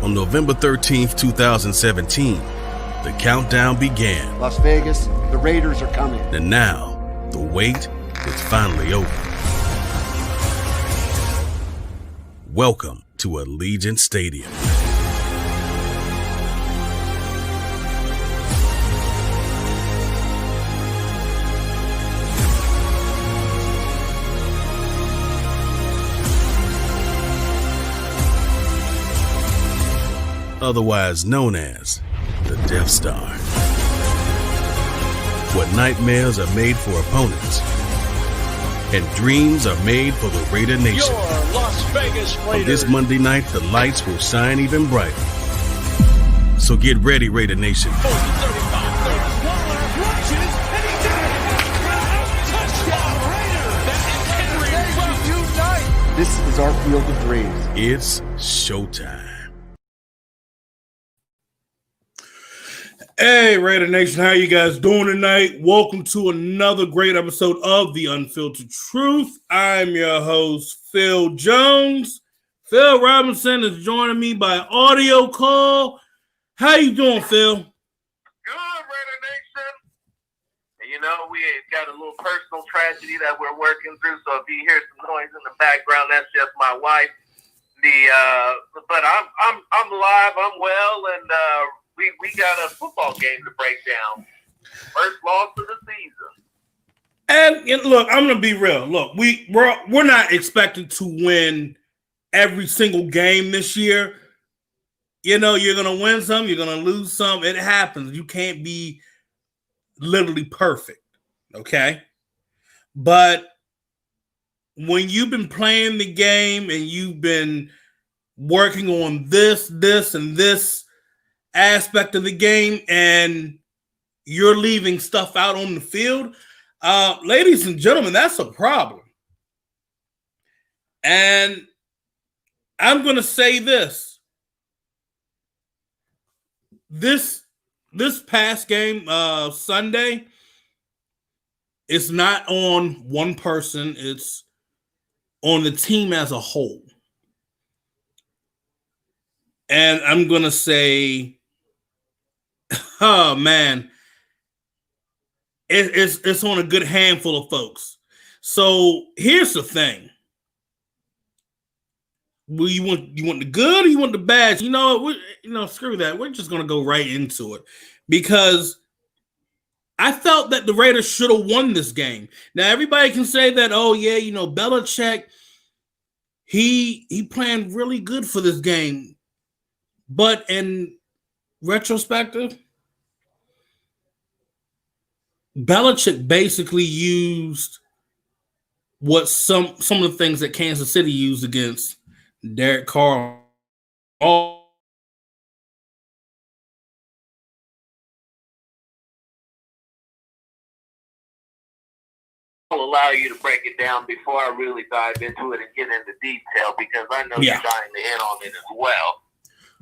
On November 13th, 2017, the countdown began. Las Vegas, the Raiders are coming. And now, the wait is finally over. Welcome to Allegiant Stadium. Otherwise known as the Death Star. What nightmares are made for opponents, and dreams are made for the Raider Nation. Your Las Vegas Raiders. On this Monday night, the lights will shine even brighter. So get ready, Raider Nation. 40, 35, 30. Waller rushes, and he did it! Touchdown Raiders! That is Henry Ruggs. This is our field of dreams. It's showtime. Hey, Raider Nation, how you guys doing tonight? Welcome to another great episode of the Unfiltered Truth. I'm your host, Phil Jones. Phil Robinson is joining me by audio call. How you doing, Phil? Good, Raider Nation. And you know, we got a little personal tragedy that we're working through, so if you hear some noise in the background, that's just my wife. But I'm live, I'm well, and we got a football game to break down. First loss of the season. And look, I'm gonna be real. Look, we're not expecting to win every single game this year. You know, you're gonna win some, you're gonna lose some. It happens. You can't be literally perfect, okay? But when you've been playing the game and you've been working on this, and this aspect of the game, and you're leaving stuff out on the field, ladies and gentlemen, that's a problem. And I'm going to say this past game, Sunday, it's not on one person, it's on the team as a whole. And I'm going to say, oh man, it's on a good handful of folks. So here's the thing: you want the good or you want the bad? You know, screw that. We're just gonna go right into it because I felt that the Raiders should have won this game. Now everybody can say that, oh yeah, Belichick, he planned really good for this game, but in retrospective, Belichick basically used what some of the things that Kansas City used against Derek Carr. All I'll allow you to break it down before I really dive into it and get into detail because I know you're dying to hit on it as well.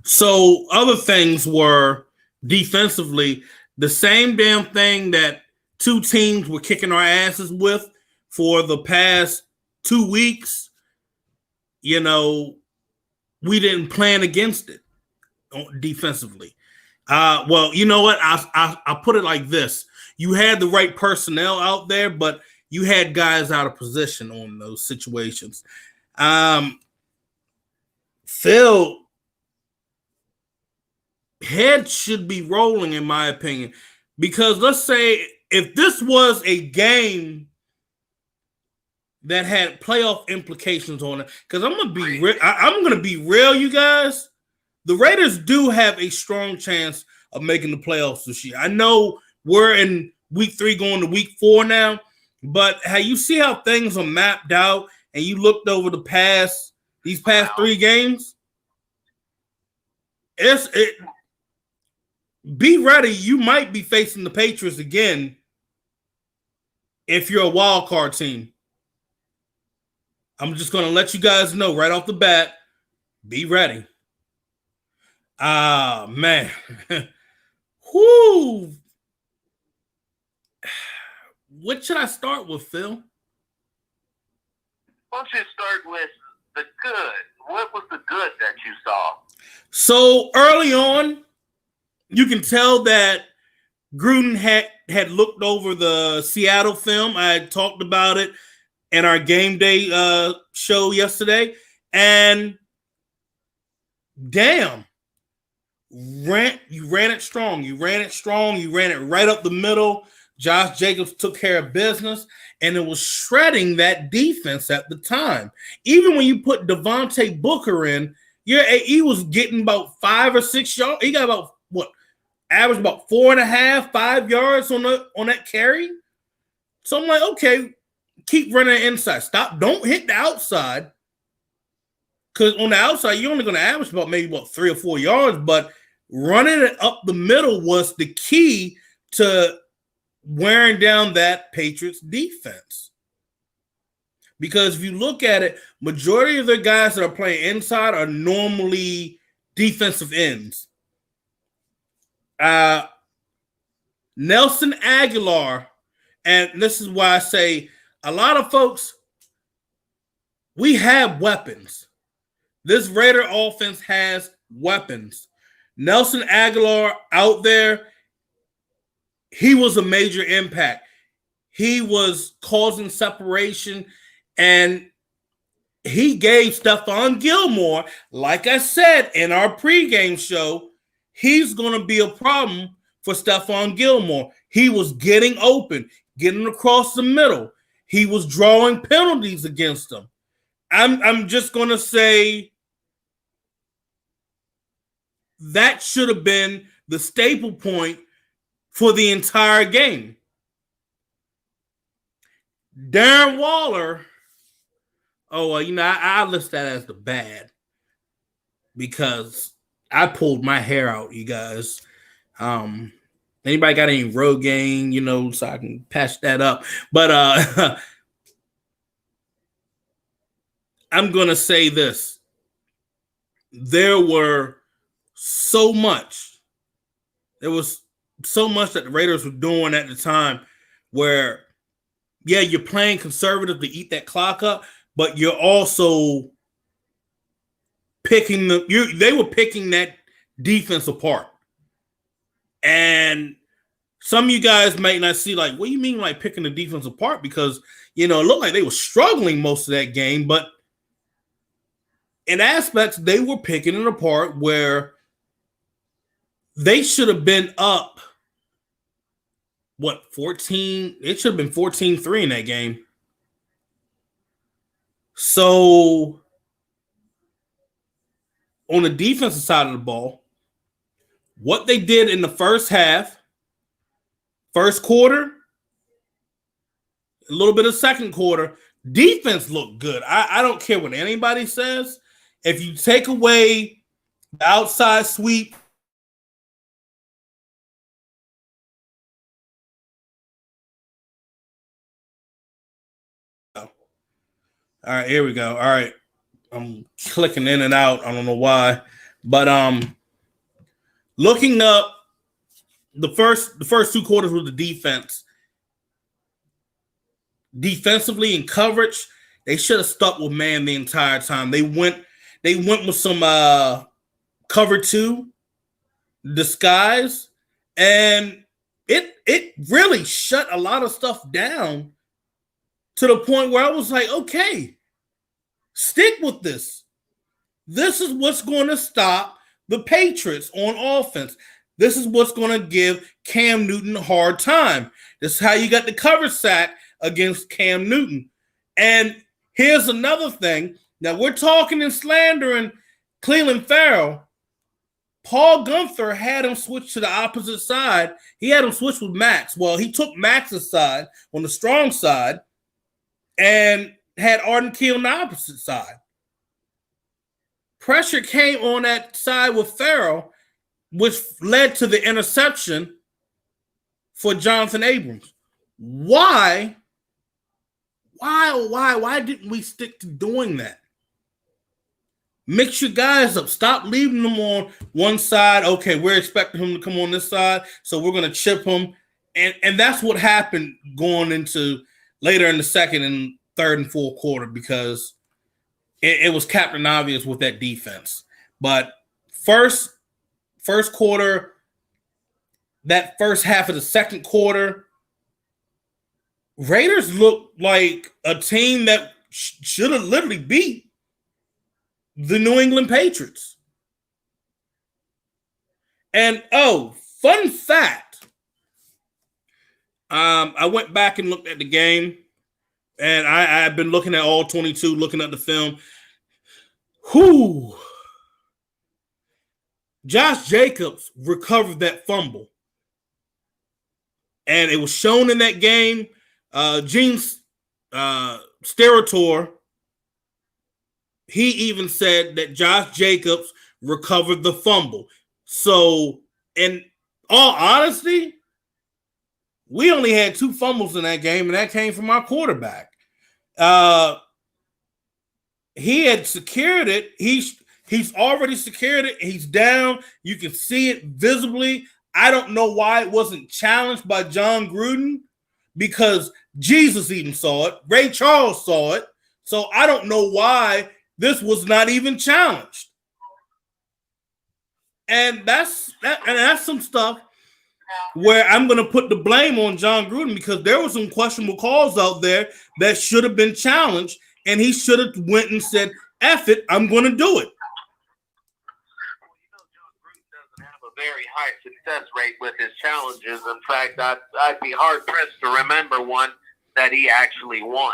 So other things were defensively the same damn thing that two teams were kicking our asses with for the past 2 weeks. We didn't plan against it defensively. Well, you know what? I'll put it like this. You had the right personnel out there, but you had guys out of position on those situations. Phil, head should be rolling, in my opinion, because let's say if this was a game that had playoff implications on it, because I'm gonna be real, you guys. The Raiders do have a strong chance of making the playoffs this year. I know we're in week 3 going to week 4 now, but you see how things are mapped out, and you looked over these past 3 games. Be ready. You might be facing the Patriots again if you're a wild card team. I'm just going to let you guys know right off the bat. Be ready. Man. Whoo. What should I start with, Phil? Why don't you start with the good? What was the good that you saw? So early on, you can tell that Gruden had looked over the Seattle film. I had talked about it in our game day show yesterday. And damn, you ran it strong. You ran it right up the middle. Josh Jacobs took care of business, and it was shredding that defense at the time. Even when you put Devontae Booker in, he was getting about 5 or 6 yards. He got about average about 4.5, 5 yards on that carry. So I'm like, okay, keep running inside. Don't hit the outside. Because on the outside, you're only going to average about 3 or 4 yards, but running it up the middle was the key to wearing down that Patriots defense. Because if you look at it, majority of the guys that are playing inside are normally defensive ends. Nelson Aguilar, and this is why I say a lot of folks, we have weapons. This Raider offense has weapons. Nelson Aguilar out there, he was a major impact. He was causing separation, and he gave Stephon Gilmore, like I said in our pregame show, he's going to be a problem for Stephon Gilmore. He was getting open, getting across the middle. He was drawing penalties against him. I'm just going to say that should have been the staple point for the entire game. Darren Waller, I list that as the bad because I pulled my hair out, you guys. Anybody got any Rogaine, so I can patch that up. But I'm going to say this. There was so much that the Raiders were doing at the time where, yeah, you're playing conservative to eat that clock up, but you're also they were picking that defense apart. And some of you guys might not see, like, what do you mean, like, picking the defense apart? Because, it looked like they were struggling most of that game, but in aspects, they were picking it apart where they should have been up, 14? It should have been 14-3 in that game. So, on the defensive side of the ball, what they did in the first half, first quarter, a little bit of second quarter, defense looked good. I don't care what anybody says. If you take away the outside sweep, all right, here we go. All right. I'm clicking in and out. I don't know why. But looking up the first 2 quarters with the defense. Defensively in coverage, they should have stuck with man the entire time. They went with some cover 2 disguise, and it really shut a lot of stuff down to the point where I was like, okay, stick with this. This is what's going to stop the Patriots on offense. This is what's going to give Cam Newton a hard time. This is how you got the cover sack against Cam Newton. And here's another thing. Now, we're talking and slandering Cleveland Farrell. Paul Gunther had him switch to the opposite side. He had him switch with Max. Well, he took Max's side on the strong side and had Arden Key on the opposite side. Pressure came on that side with Farrell, which led to the interception for Jonathan Abrams. Why didn't we stick to doing that? Mix your guys up. Stop leaving them on one side. Okay, we're expecting him to come on this side, so we're going to chip him. And that's what happened going into later in the second and third and fourth quarter because it was captain obvious with that defense. But first quarter, that first half of the second quarter, Raiders looked like a team that should have literally beat the New England Patriots. And fun fact, I went back and looked at the game, and I've been looking at all 22, looking at the film. Josh Jacobs recovered that fumble. And it was shown in that game. Gene Steratore, he even said that Josh Jacobs recovered the fumble. So, in all honesty, we only had 2 fumbles in that game, and that came from our quarterback. He had secured it. He's already secured it. He's down. You can see it visibly. I don't know why it wasn't challenged by John Gruden, because Jesus even saw it. Ray Charles saw it. So I don't know why this was not even challenged. And that's some stuff where I'm going to put the blame on John Gruden, because there were some questionable calls out there that should have been challenged, and he should have went and said, F it, I'm going to do it. Very high success rate with his challenges. In fact, I'd be hard pressed to remember one that he actually won.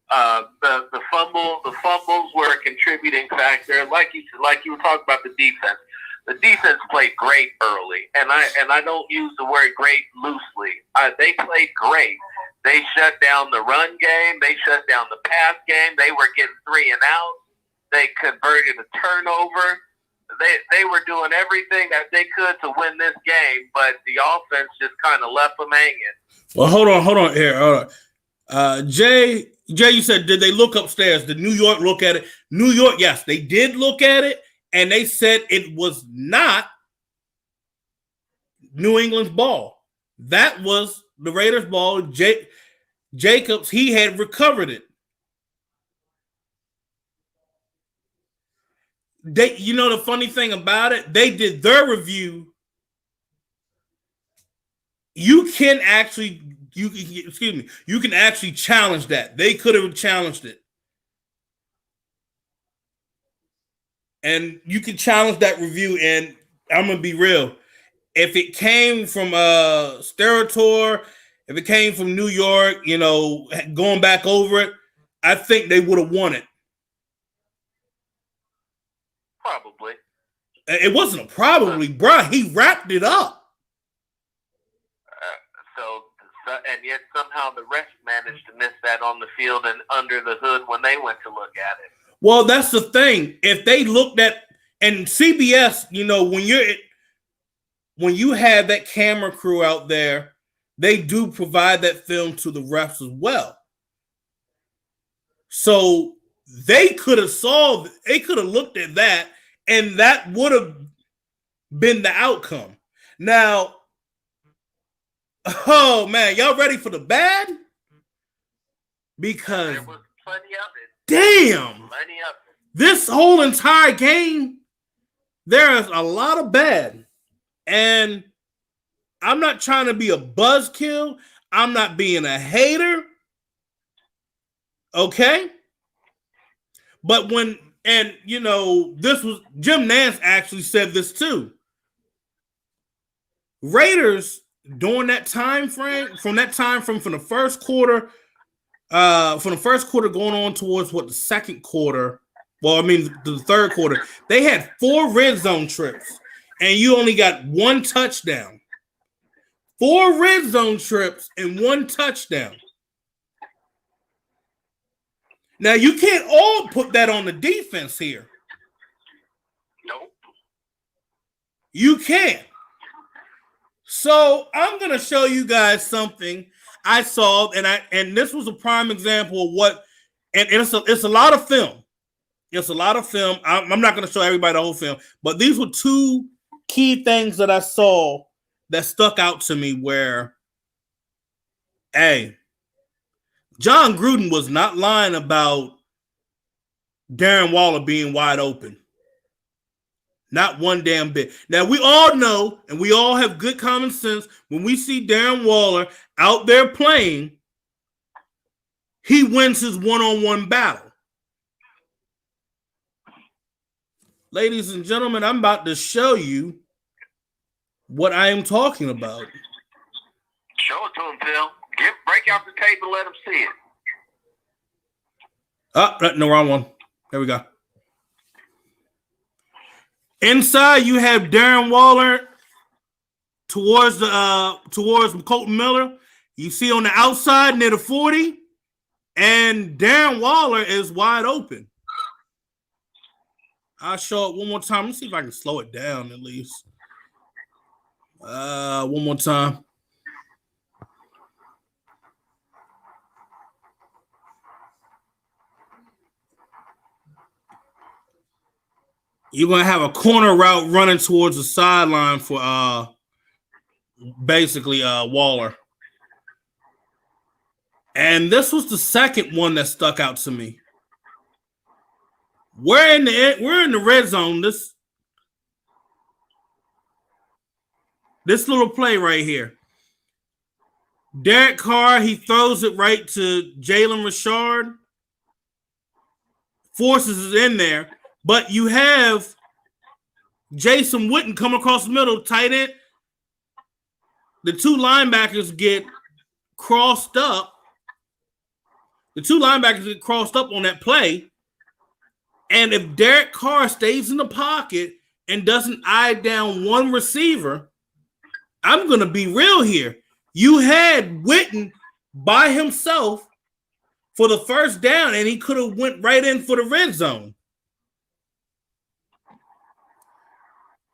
The fumbles were a contributing factor. Like you were talking about the defense. The defense played great early, and I don't use the word great loosely. They played great. They shut down the run game. They shut down the pass game. They were getting 3 and out. They converted a turnover. They were doing everything that they could to win this game, but the offense just kind of left them hanging. Well, hold on here. Hold on. Jay, you said, did they look upstairs? Did New York look at it? New York, yes, they did look at it, and they said it was not New England's ball. That was the Raiders' ball. Jacobs, he had recovered it. The funny thing about it, they did their review. You can actually challenge that. They could have challenged it. And you can challenge that review, and I'm going to be real. If it came from Steratore, if it came from New York, going back over it, I think they would have won it. Probably. It wasn't a probably, bruh. He wrapped it up. And yet somehow the refs managed to miss that on the field and under the hood when they went to look at it. Well, that's the thing. If they looked at, and CBS, when you have that camera crew out there, they do provide that film to the refs as well. So they could have looked at that, and that would have been the outcome. Now, oh man, y'all ready for the bad? Because there was plenty of it. Damn, Plenty of it. This whole entire game, there is a lot of bad. And I'm not trying to be a buzzkill. I'm not being a hater. Okay? But this was, Jim Nantz actually said this too. Raiders, during that time frame, from the first quarter, going on towards the second quarter, the third quarter, they had 4 red zone trips, and you only got 1 touchdown. 4 red zone trips and 1 touchdown. Now, you can't all put that on the defense here. Nope. You can't. So I'm going to show you guys something I saw, and this was a prime example of what, and it's a lot of film. It's a lot of film. I'm not going to show everybody the whole film, but these were 2 key things that I saw that stuck out to me where, hey, John Gruden was not lying about Darren Waller being wide open. Not one damn bit. Now, we all know, and we all have good common sense, when we see Darren Waller out there playing, he wins his one-on-one battle. Ladies and gentlemen, I'm about to show you what I am talking about. Show it to him, Phil. Break out the tape and let him see it. No, wrong one. There we go. Inside, you have Darren Waller towards Colton Miller. You see on the outside near the 40, and Darren Waller is wide open. I'll show it one more time. Let me see if I can slow it down at least. One more time. You're going to have a corner route running towards the sideline for basically Waller. And this was the second one that stuck out to me. We're in the red zone. This little play right here. Derek Carr, he throws it right to Jalen Richard. Forces it in there. But you have Jason Witten come across the middle, tight end. The two linebackers get crossed up. The two linebackers get crossed up on that play. And if Derek Carr stays in the pocket and doesn't eye down one receiver, I'm going to be real here. You had Witten by himself for the first down, and he could have went right in for the red zone.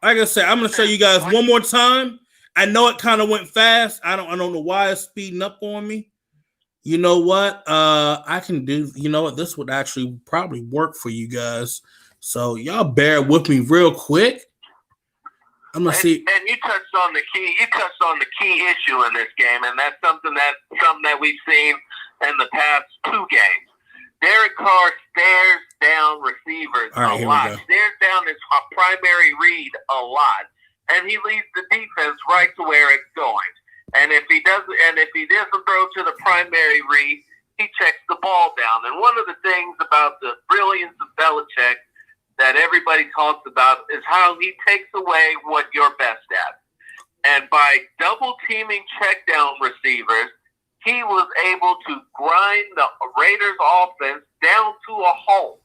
Like I said, I'm going to show you guys one more time. I know it kind of went fast. I don't know why it's speeding up on me. You know what? I can do, you know what? This would actually probably work for you guys. So y'all bear with me real quick. I'm going to see. And you touched on the key issue in this game, and that's something that we've seen in the past two games. Derek Carr stares down receivers a lot. Stares down his primary read a lot, and he leads the defense right to where it's going. And if he doesn't throw to the primary read, he checks the ball down. And one of the things about the brilliance of Belichick that everybody talks about is how he takes away what you're best at. And by double teaming check down receivers, he was able to grind the Raiders offense down to a halt.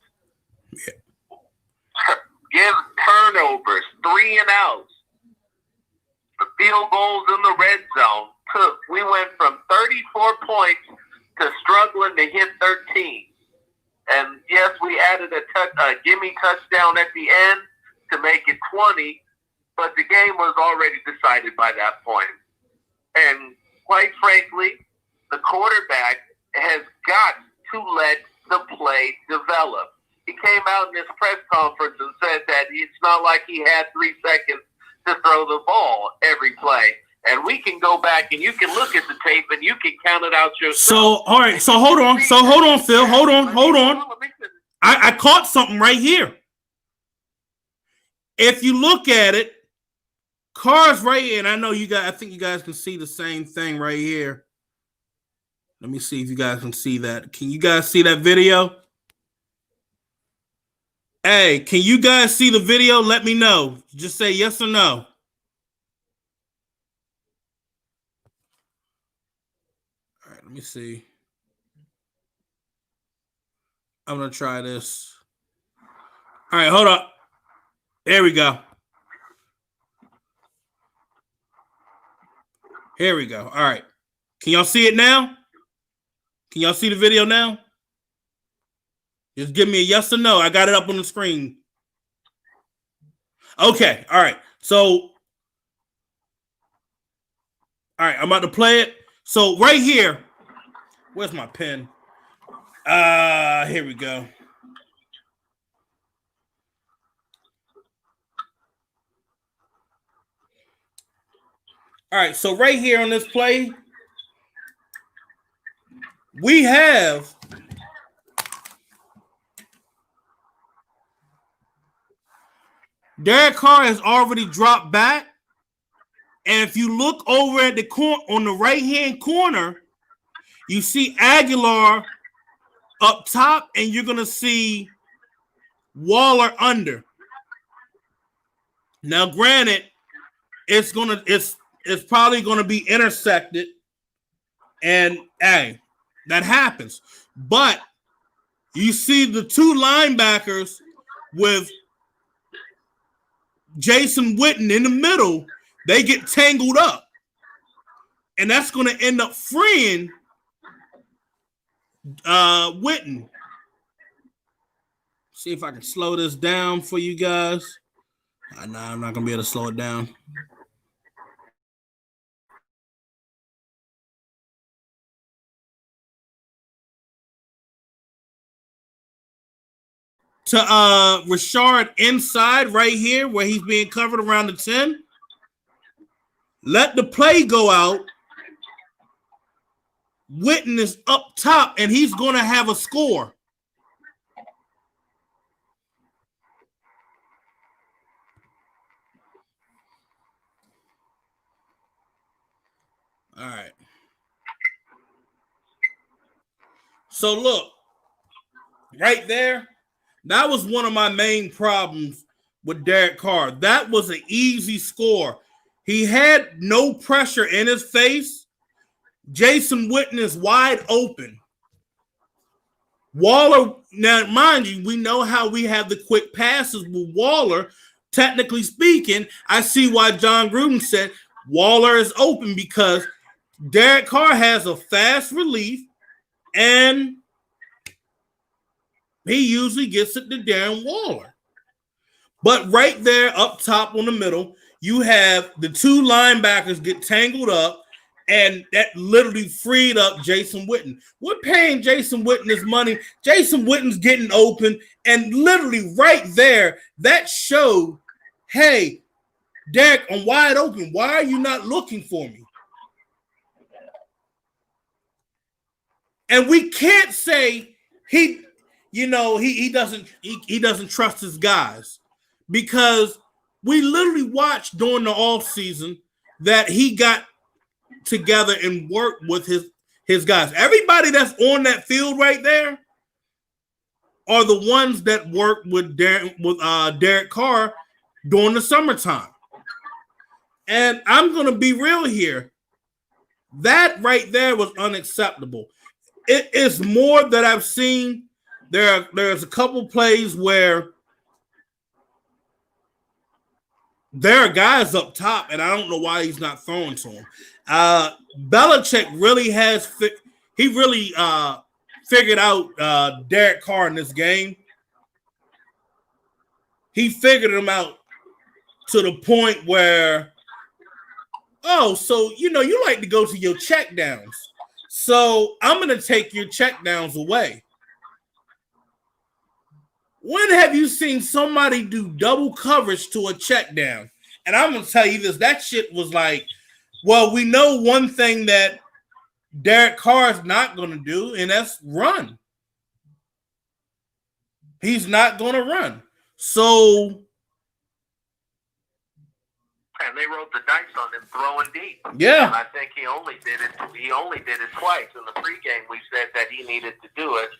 Yeah. Give turnovers, 3 and outs, the field goals in the red zone. We went from 34 points to struggling to hit 13. And yes, we added a gimme touchdown at the end to make it 20, but the game was already decided by that point. And quite frankly, the quarterback has got to let the play develop. He came out in his press conference and said that it's not like he had 3 seconds to throw the ball every play. And we can go back and you can look at the tape and you can count it out yourself. So, all right. So, hold on, Phil. Hold on. I caught something right here. If you look at it, Carr's right here. And I think you guys can see the same thing right here. Let me see if you guys can see that. Can you guys see that video? Hey, can you guys see the video? Let me know. Just say yes or no. All right, let me see. I'm going to try this. All right, hold up. There we go. Here we go. All right. Can y'all see it now? Can y'all see the video now? Just give me a yes or no. I got it up on the screen. Okay. All right. So, all right. I'm about to play it. So right here, where's my pen? Here we go. All right. So right here on this play, we have Derek Carr has already dropped back. And if you look over at the corner on the right-hand corner, you see Aguilar up top, and you're gonna see Waller under. Now, granted, it's probably gonna be intersected, and hey, that happens. But you see the two linebackers with Jason Witten in the middle. They get tangled up, and that's going to end up freeing Witten. See if I can slow this down for you guys. Nah, I'm not going to be able to slow it down. To Rashard inside right here where he's being covered around the 10. Let the play go out. Witten is up top, and he's going to have a score. All right. So, look, right there, that was one of my main problems with Derek Carr. That was an easy score. He had no pressure in his face. Jason Witten is wide open. Waller, now mind you, we know how we have the quick passes with Waller. Technically speaking, I see why John Gruden said Waller is open because Derek Carr has a fast relief and he usually gets it to Darren Waller. But right there up top on the middle, you have the two linebackers get tangled up, and that literally freed up Jason Witten. We're paying Jason Witten his money. Jason Witten's getting open, and literally right there, that showed, hey, Derek, I'm wide open. Why are you not looking for me? And we can't say he doesn't trust his guys, because we literally watched during the offseason that he got together and worked with his guys. Everybody that's on that field right there are the ones that worked with Derek Carr during the summertime. And I'm going to be real here. That right there was unacceptable. It is more that I've seen. There's a couple plays where there are guys up top, and I don't know why he's not throwing to him. Belichick really figured out Derek Carr in this game. He figured him out to the point where, so you like to go to your check downs. So I'm going to take your check downs away. When have you seen somebody do double coverage to a check down? And I'm going to tell you this, that shit was like, well, we know one thing that Derek Carr is not going to do, and that's run. He's not going to run. So. And they rolled the dice on him throwing deep. Yeah. And I think he only did it twice. In the pregame, we said that he needed to do it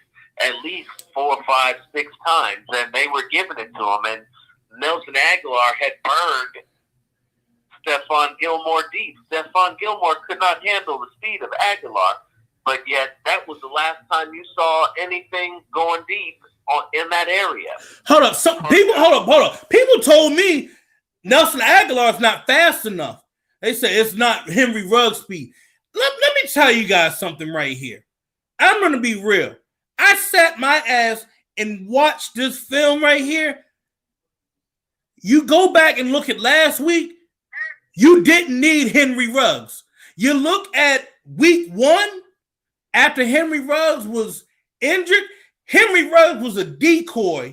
at least 4, 5, 6 times, and they were giving it to him. And Nelson Aguilar had burned Stephon Gilmore deep. Stephon Gilmore could not handle the speed of Aguilar, but yet that was the last time you saw anything going deep in that area. Hold up. People told me Nelson Aguilar is not fast enough. They say it's not Henry Ruggs speed. Let me tell you guys something right here. I'm going to be real. I sat my ass and watched this film right here. You go back and look at last week, you didn't need Henry Ruggs. You look at week 1, after Henry Ruggs was injured, Henry Ruggs was a decoy,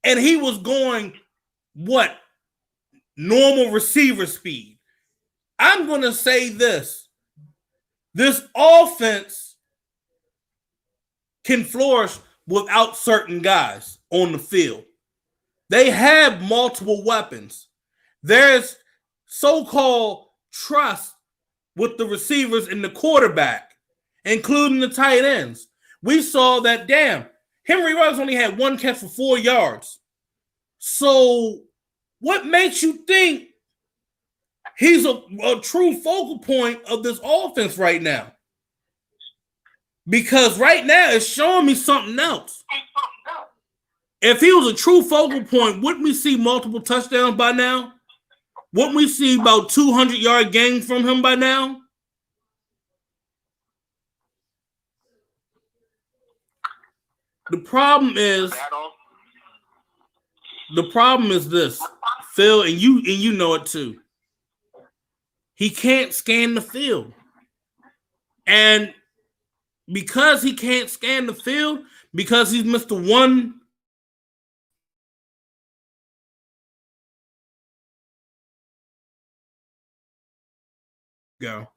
and he was going, normal receiver speed. I'm going to say this. This offense can flourish without certain guys on the field. They have multiple weapons. There's so-called trust with the receivers and the quarterback, including the tight ends. We saw that, Henry Ruggs only had one catch for 4 yards. So what makes you think he's a true focal point of this offense right now? Because right now it's showing me something else. If he was a true focal point, wouldn't we see multiple touchdowns by now? Wouldn't we see about 200-yard gains from him by now? The problem is this, Phil, and you know it too. He can't scan the field. And because he can't scan the field, because he's Mr. One go.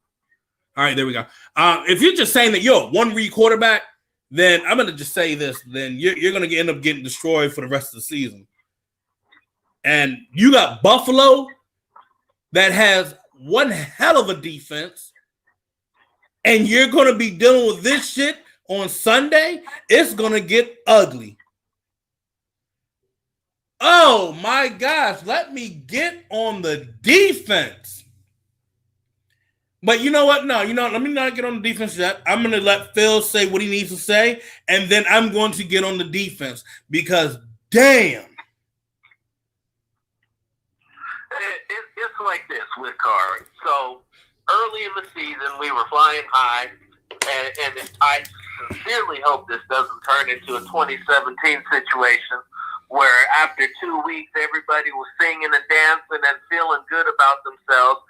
All right, there we go. If you're just saying that you're a one-read quarterback, then I'm going to just say this. Then you're going to end up getting destroyed for the rest of the season. And you got Buffalo that has one hell of a defense, and you're going to be dealing with this shit on Sunday. It's going to get ugly. Oh, my gosh. Let me get on the defense. But you know what? No, let me not get on the defense yet. I'm going to let Phil say what he needs to say, and then I'm going to get on the defense because, damn. It's like this with Carr. So early in the season, we were flying high, and I sincerely hope this doesn't turn into a 2017 situation where after 2 weeks, everybody was singing and dancing and feeling good about themselves,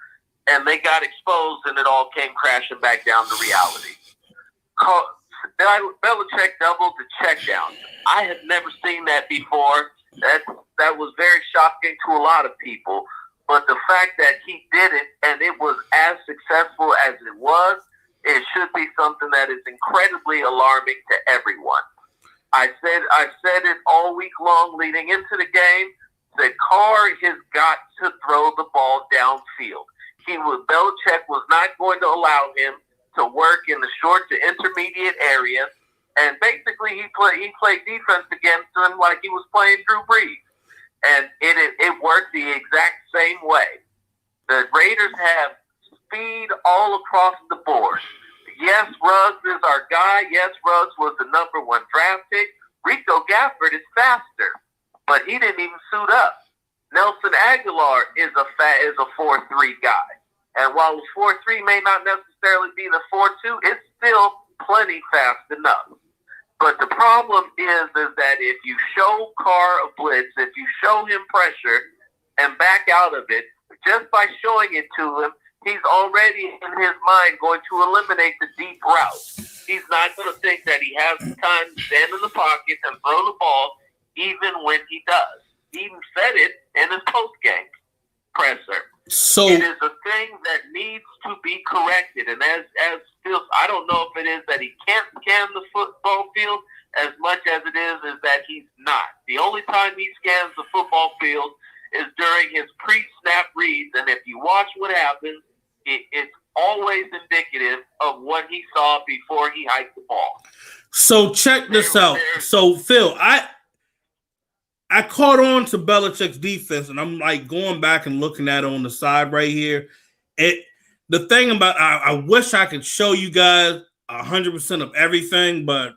and they got exposed, and it all came crashing back down to reality. Belichick doubled the check down. I had never seen that before. That was very shocking to a lot of people. But the fact that he did it and it was as successful as it was, it should be something that is incredibly alarming to everyone. I said it all week long leading into the game, that Carr has got to throw the ball downfield. Belichick was not going to allow him to work in the short to intermediate area, and basically he played defense against him like he was playing Drew Brees, and it worked the exact same way. The Raiders have speed all across the board. Yes, Ruggs is our guy. Yes, Ruggs was the number 1 draft pick. Rico Gafford is faster, but he didn't even suit up. Nelson Aguilar is a 4-3 guy. And while the 4-3 may not necessarily be the 4-2, it's still plenty fast enough. But the problem is that if you show Carr a blitz, if you show him pressure and back out of it, just by showing it to him, he's already in his mind going to eliminate the deep route. He's not going to think that he has the time to stand in the pocket and throw the ball, even when he does. He even said it in his post-game presser. So it is a thing that needs to be corrected. And as Phil, I don't know if it is that he can't scan the football field as much as it is that he's not. The only time he scans the football field is during his pre-snap reads. And if you watch what happens, it's always indicative of what he saw before he hiked the ball. So check this out. So Phil, I caught on to Belichick's defense, and I'm like going back and looking at it on the side right here. The thing about I wish I could show you guys 100% of everything, but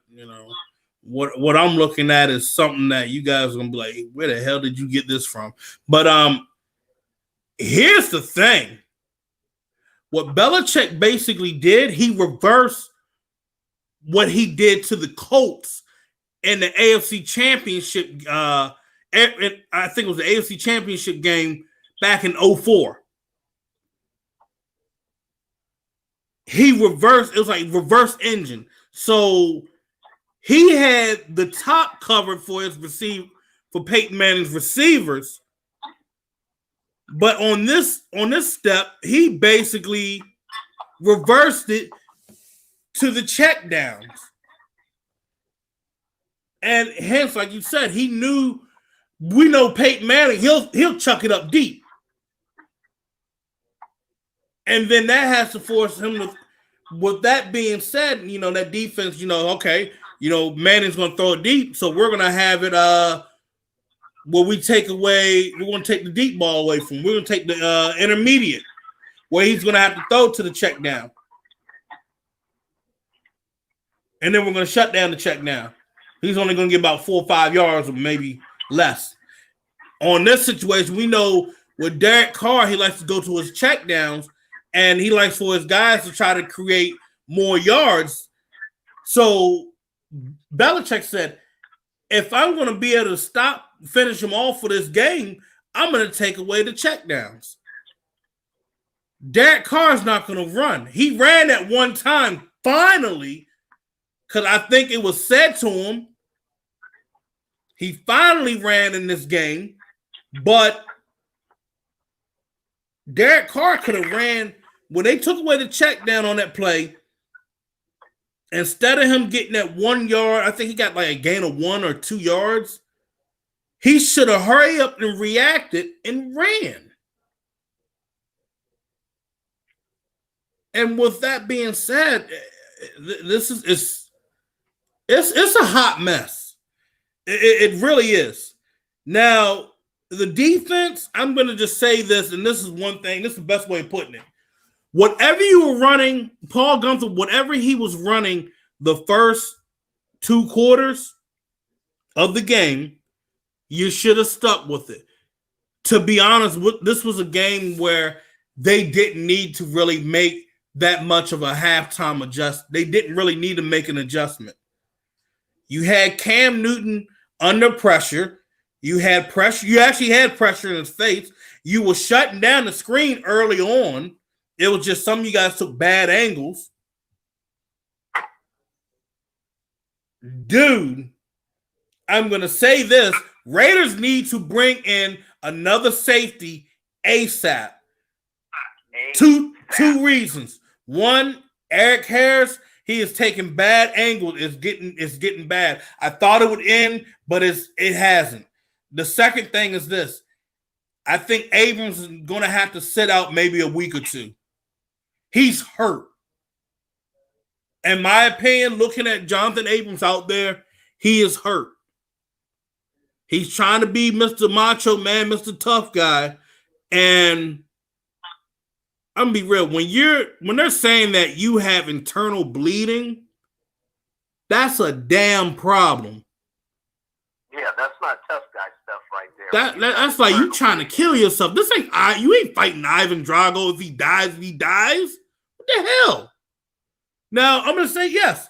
what I'm looking at is something that you guys are gonna be like, where the hell did you get this from? But here's the thing. What Belichick basically did, he reversed what he did to the Colts in the AFC Championship. I think it was the AFC Championship game back in 2004. He reversed, it was like reverse engine. So he had the top covered for for Peyton Manning's receivers. But on this step, he basically reversed it to the check downs. And hence, like you said, he knew we know Peyton Manning, he'll chuck it up deep. And then that has to force him to, with that being said, that defense, okay, Manning's going to throw it deep. So we're going to have it where we're going to take the deep ball away from him. We're going to take the intermediate where he's going to have to throw to the check down. And then we're going to shut down the check down. He's only going to get about 4 or 5 yards or maybe less. On this situation, we know with Derek Carr, he likes to go to his check downs, and he likes for his guys to try to create more yards. So Belichick said, if I'm going to be able to finish him off for this game, I'm going to take away the check downs. Derek Carr's not going to run. He ran at one time, finally, because I think it was said to him. He finally ran in this game, but Derek Carr could have ran. When they took away the check down on that play, instead of him getting that 1 yard, I think he got like a gain of 1 or 2 yards. He should have hurried up and reacted and ran. And with that being said, this is it's a hot mess. It really is. Now, the defense, I'm going to just say this, and this is one thing. This is the best way of putting it. Whatever you were running, Paul Gunther, whatever he was running the first 2 quarters of the game, you should have stuck with it. To be honest, this was a game where they didn't need to really make that much of a halftime adjustment. They didn't really need to make an adjustment. You had Cam Newton under pressure. You had pressure. You actually had pressure in his face. You were shutting down the screen early on. It was just some of you guys took bad angles. Dude, I'm going to say this. Raiders need to bring in another safety ASAP. Two reasons. One, Eric Harris, he is taking bad angles. It's getting bad. I thought it would end, but it hasn't. The second thing is this. I think Abrams is going to have to sit out maybe a week or 2. He's hurt. In my opinion, looking at Jonathan Abrams out there, he is hurt. He's trying to be Mr. Macho Man, Mr. Tough Guy. And I'm going to be real. When they're saying that you have internal bleeding, that's a damn problem. Yeah, that's not tough guy stuff right there. That's like you trying to kill yourself. This ain't you ain't fighting Ivan Drago. If he dies, he dies. What the hell? Now I'm gonna say yes.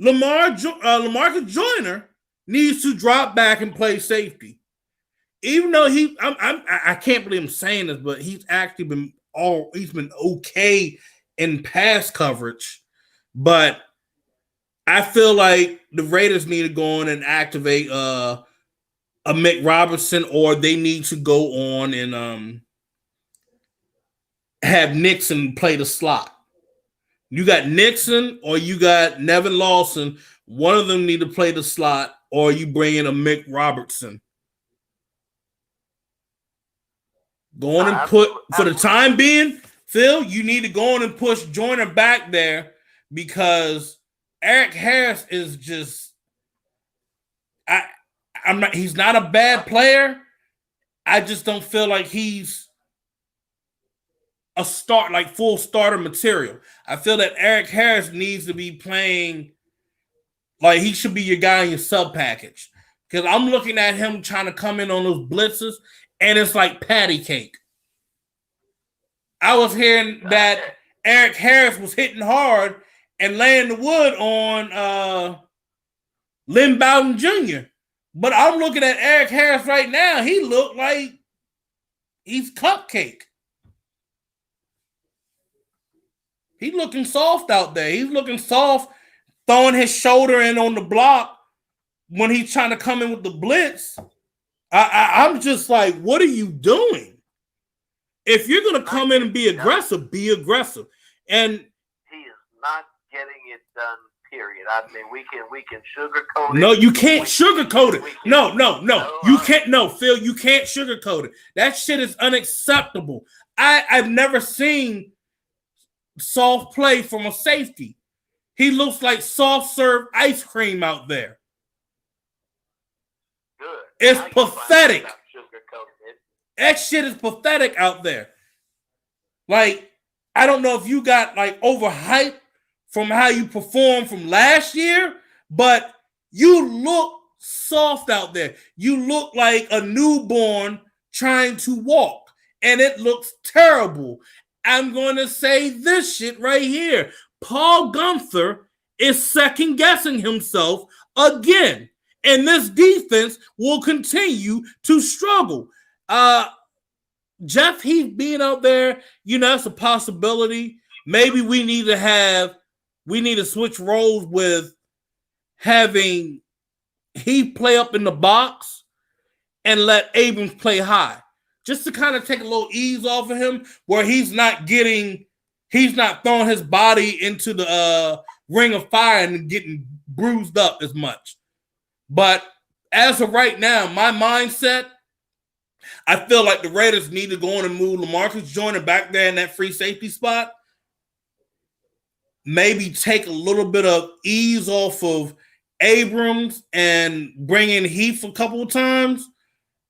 Lamarcus Joyner needs to drop back and play safety. Even though I can't believe I'm saying this, but he's actually been okay in pass coverage, but I feel like the Raiders need to go on and activate a Mick Robertson, or they need to go on and have Nixon play the slot. You got Nixon or you got Nevin Lawson. One of them need to play the slot, or you bring in a Mick Robertson. Go on and put, for the time being, Phil, you need to go on and push Joyner back there, because Eric Harris is just he's not a bad player. I just don't feel like he's a full starter material. I feel that Eric Harris needs to be playing like he should be your guy in your sub package. Because I'm looking at him trying to come in on those blitzes, and it's like patty cake. I was hearing that Eric Harris was hitting hard and laying the wood on Lynn Bowden Jr. But I'm looking at Eric Harris right now. He looked like he's cupcake. He's looking soft out there. He's looking soft, throwing his shoulder in on the block when he's trying to come in with the blitz. I'm just like, what are you doing? If you're going to come in and be aggressive, be aggressive. And he is not getting it done Period. I mean, we can sugarcoat it. No, you can't sugarcoat it. No. You can't. No, Phil, you can't sugarcoat it. That shit is unacceptable. I've never seen soft play from a safety. He looks like soft serve ice cream out there. Good. It's pathetic. That shit is pathetic out there. Like, I don't know if you got like overhyped from how you performed from last year, but you look soft out there. You look like a newborn trying to walk, and it looks terrible. I'm going to say this shit right here. Paul Gunther is second guessing himself again, and this defense will continue to struggle. Jeff Heath being out there, that's a possibility. Maybe we need to switch roles with having Heath play up in the box and let Abrams play high, just to kind of take a little ease off of him, where he's not throwing his body into the ring of fire and getting bruised up as much. But as of right now, my mindset, I feel like the Raiders need to go on and move LaMarcus Joyner back there in that free safety spot. Maybe take a little bit of ease off of Abrams and bring in Heath a couple of times.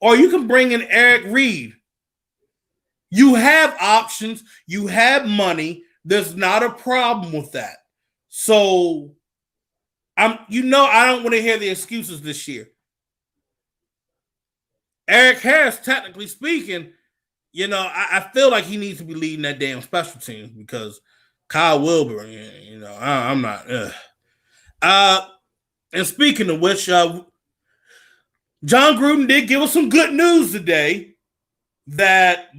Or you can bring in Eric Reed. You have options. You have money. There's not a problem with that. So, I don't want to hear the excuses this year. Eric Harris, technically speaking, I feel like he needs to be leading that damn special teams, because Kyle Wilbur, I'm not. And speaking of which, John Gruden did give us some good news today that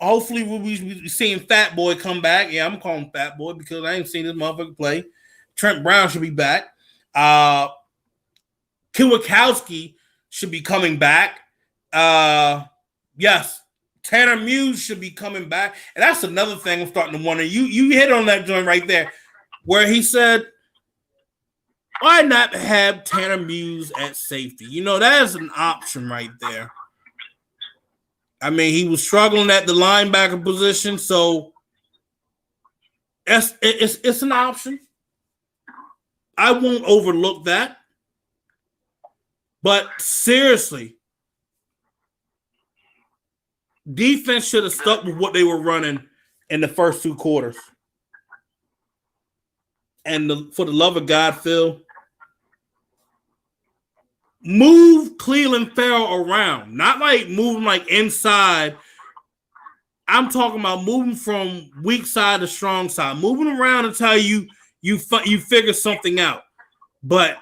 hopefully we'll be seeing Fat Boy come back. Yeah, I'm gonna call him Fat Boy because I ain't seen this motherfucker play. Trent Brown should be back. Kwiatkowski should be coming back. Yes, Tanner Muse should be coming back. And that's another thing I'm starting to wonder. You hit on that joint right there where he said, why not have Tanner Muse at safety? That is an option right there. I mean, he was struggling at the linebacker position, so it's an option. I won't overlook that. But seriously, defense should have stuck with what they were running in the first two quarters. And for the love of God, Phil, move Cleveland Farrell around. Not like moving like inside. I'm talking about moving from weak side to strong side. Moving around until you figure something out. But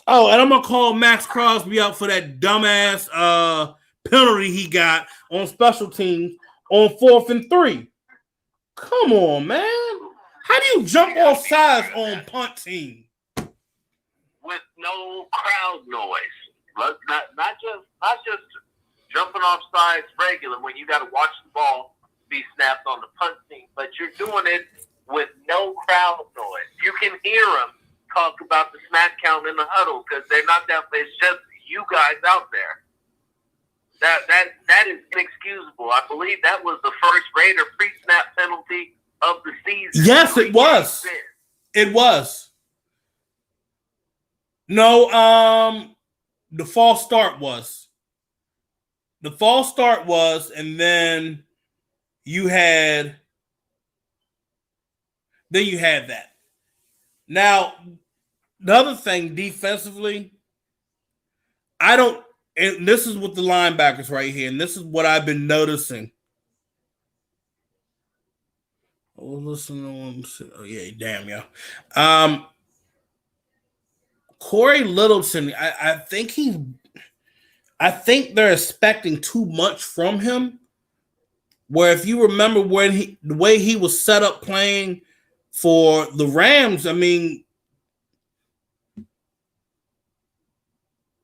and I'm gonna call Max Crosby out for that dumbass penalty he got on special teams on 4th and 3. Come on, man. How do you jump off sides on punt team? With no crowd noise. Not just jumping off sides regular when you got to watch the ball be snapped on the punt team, but you're doing it with no crowd noise. You can hear them talk about the snap count in the huddle because they're not that. It's just you guys out there. That is inexcusable. I believe that was the first Raider pre-snap penalty of the season. Yes, it was. It was. No, the false start was. The false start was, and then you had that. Now, the other thing defensively, and this is with the linebackers right here, and this is what I've been noticing. Oh, listen. Oh, yeah, damn, yeah. Corey Littleton, I think they're expecting too much from him. Where if you remember the way he was set up playing for the Rams, I mean,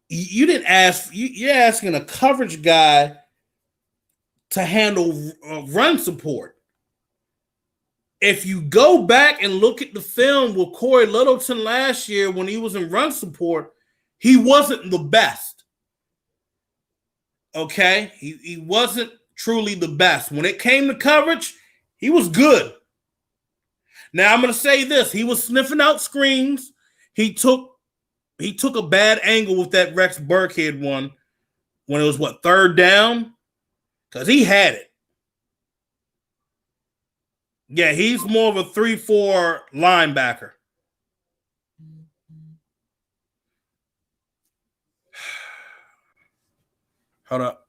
you're asking a coverage guy to handle run support. if you go back and look at the film with Corey Littleton last year when he was in run support, he wasn't the best. Okay? He wasn't truly the best. When it came to coverage, he was good. Now I'm going to say this. He was sniffing out screens. He took a bad angle with that Rex Burkhead one when it was, third down? Because he had it. Yeah, he's more of a 3-4 linebacker. Hold up.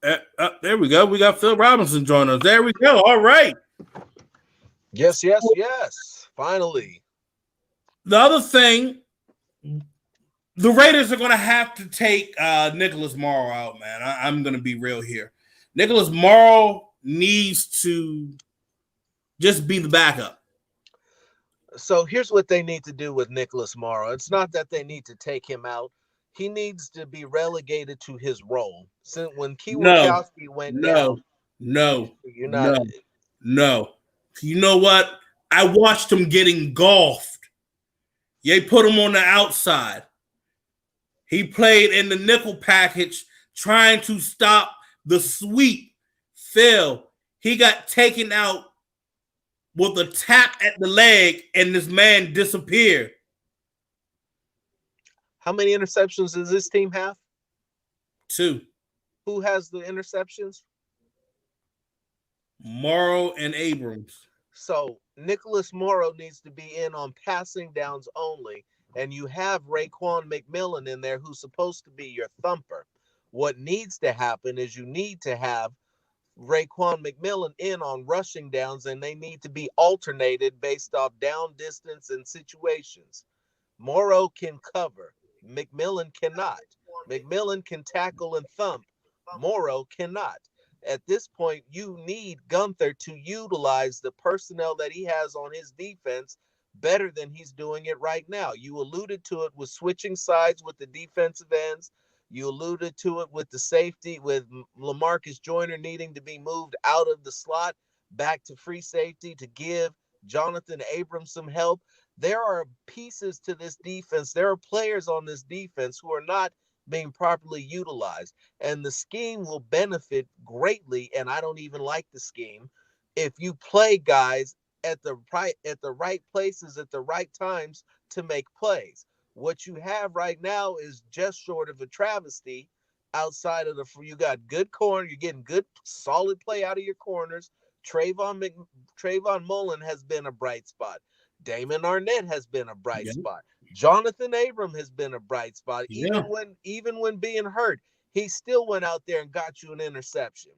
There we go. We got Phil Robinson joining us. There we go. All right. Yes. Finally. The other thing, the Raiders are going to have to take Nicholas Morrow out, man. I'm going to be real here. Nicholas Morrow needs to just be the backup. So here's what they need to do with Nicholas Morrow. It's not that they need to take him out. He needs to be relegated to his role. So when Kwiatkowski went down, no. You know what? I watched him get engulfed. They put him on the outside. He played in the nickel package trying to stop the sweep. Phil, he got taken out with a tap at the leg, and this man disappeared. How many interceptions does this team have? 2. Who has the interceptions? Morrow and Abrams. So Nicholas Morrow needs to be in on passing downs only, and you have Raekwon McMillan in there who's supposed to be your thumper. What needs to happen is you need to have Raekwon McMillan in on rushing downs, and they need to be alternated based off down distance and situations. Morrow can cover. McMillan cannot. McMillan can tackle and thump. Morrow cannot. At this point, you need Gunther to utilize the personnel that he has on his defense better than he's doing it right now. You alluded to it with switching sides with the defensive ends. You alluded to it with the safety, with LaMarcus Joyner needing to be moved out of the slot back to free safety to give Jonathan Abrams some help. There are pieces to this defense. There are players on this defense who are not being properly utilized, and the scheme will benefit greatly. And I don't even like the scheme if you play guys at the right places at the right times to make plays. What you have right now is just short of a travesty. Outside of you got good corner, you're getting good solid play out of your corners. Trayvon Mullen has been a bright spot. Damon Arnett has been a bright spot. Jonathan Abram has been a bright spot. Even when being hurt, he still went out there and got you an interception.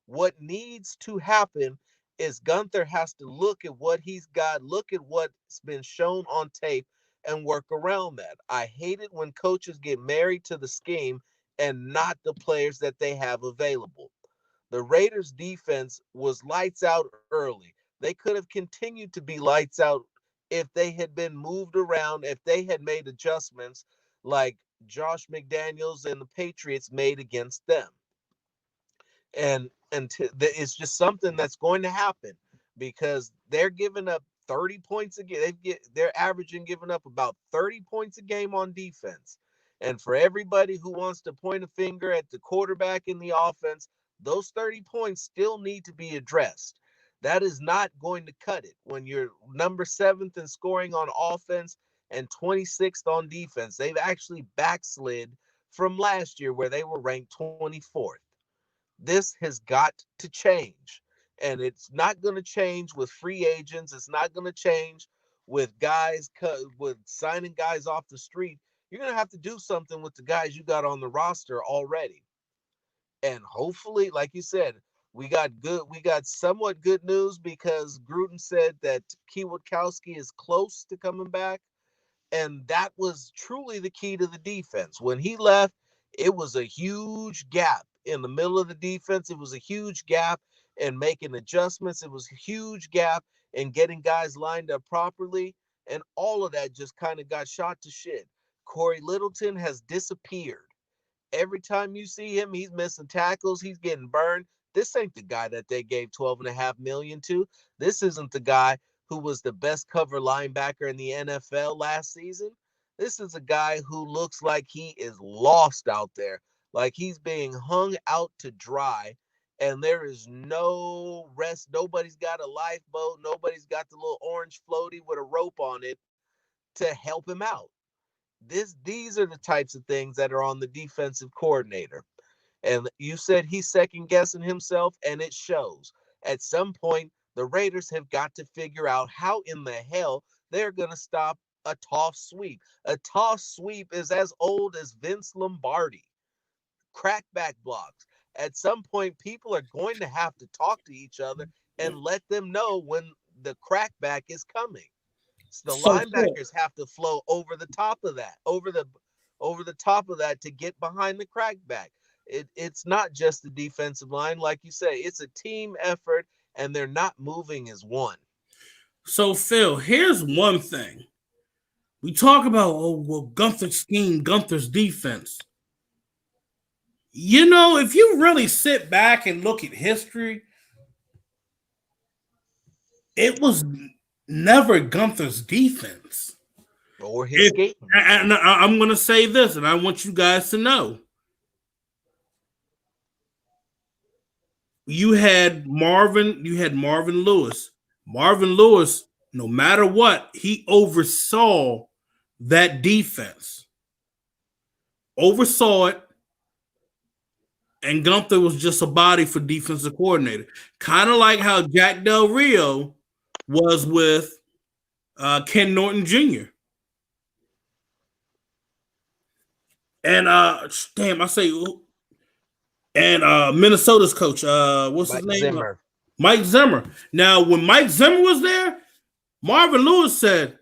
What needs to happen is Gunther has to look at what he's got, look at what's been shown on tape, and work around that. I hate it when coaches get married to the scheme and not the players that they have available. The Raiders defense was lights out early. They could have continued to be lights out if they had been moved around, if they had made adjustments like Josh McDaniels and the Patriots made against them. And it's just something that's going to happen because they're giving up 30 points a game. They're averaging giving up about 30 points a game on defense. And for everybody who wants to point a finger at the quarterback in the offense, those 30 points still need to be addressed. That is not going to cut it when you're number 7th in scoring on offense and 26th on defense. They've actually backslid from last year where they were ranked 24th. This has got to change, and it's not going to change with free agents. It's not going to change with with signing guys off the street. You're going to have to do something with the guys you got on the roster already. And hopefully, like you said, we got somewhat good news because Gruden said that Kwiatkowski is close to coming back. And that was truly the key to the defense. When he left, it was a huge gap in the middle of the defense. It was a huge gap in making adjustments. It was a huge gap in getting guys lined up properly. And all of that just kind of got shot to shit. Corey Littleton has disappeared. Every time you see him, he's missing tackles. He's getting burned. This ain't the guy that they gave $12.5 million to. This isn't the guy who was the best cover linebacker in the NFL last season. This is a guy who looks like he is lost out there, like he's being hung out to dry, and there is no rest. Nobody's got a lifeboat. Nobody's got the little orange floaty with a rope on it to help him out. These are the types of things that are on the defensive coordinator. And you said he's second guessing himself, and it shows. At some point, the Raiders have got to figure out how in the hell they're going to stop a toss sweep. A toss sweep is as old as Vince Lombardi. Crackback blocks. At some point, people are going to have to talk to each other and let them know when the crackback is coming. So the linebackers have to flow over the top of that, over the top of that to get behind the crackback. It's not just the defensive line, like you say. It's a team effort, and they're not moving as one. So, Phil, here's one thing. We talk about, Gunther's scheme, Gunther's defense. You know, if you really sit back and look at history, it was never Gunther's defense. Or his game. And I'm going to say this, and I want you guys to know. You had Marvin Lewis. Marvin Lewis, no matter what, he oversaw that defense. Oversaw it. And Gunther was just a body for defensive coordinator. Kind of like how Jack Del Rio was with Ken Norton Jr. And Minnesota's coach, what's his name? Zimmer. Mike Zimmer. Now, when Mike Zimmer was there, Marvin Lewis said,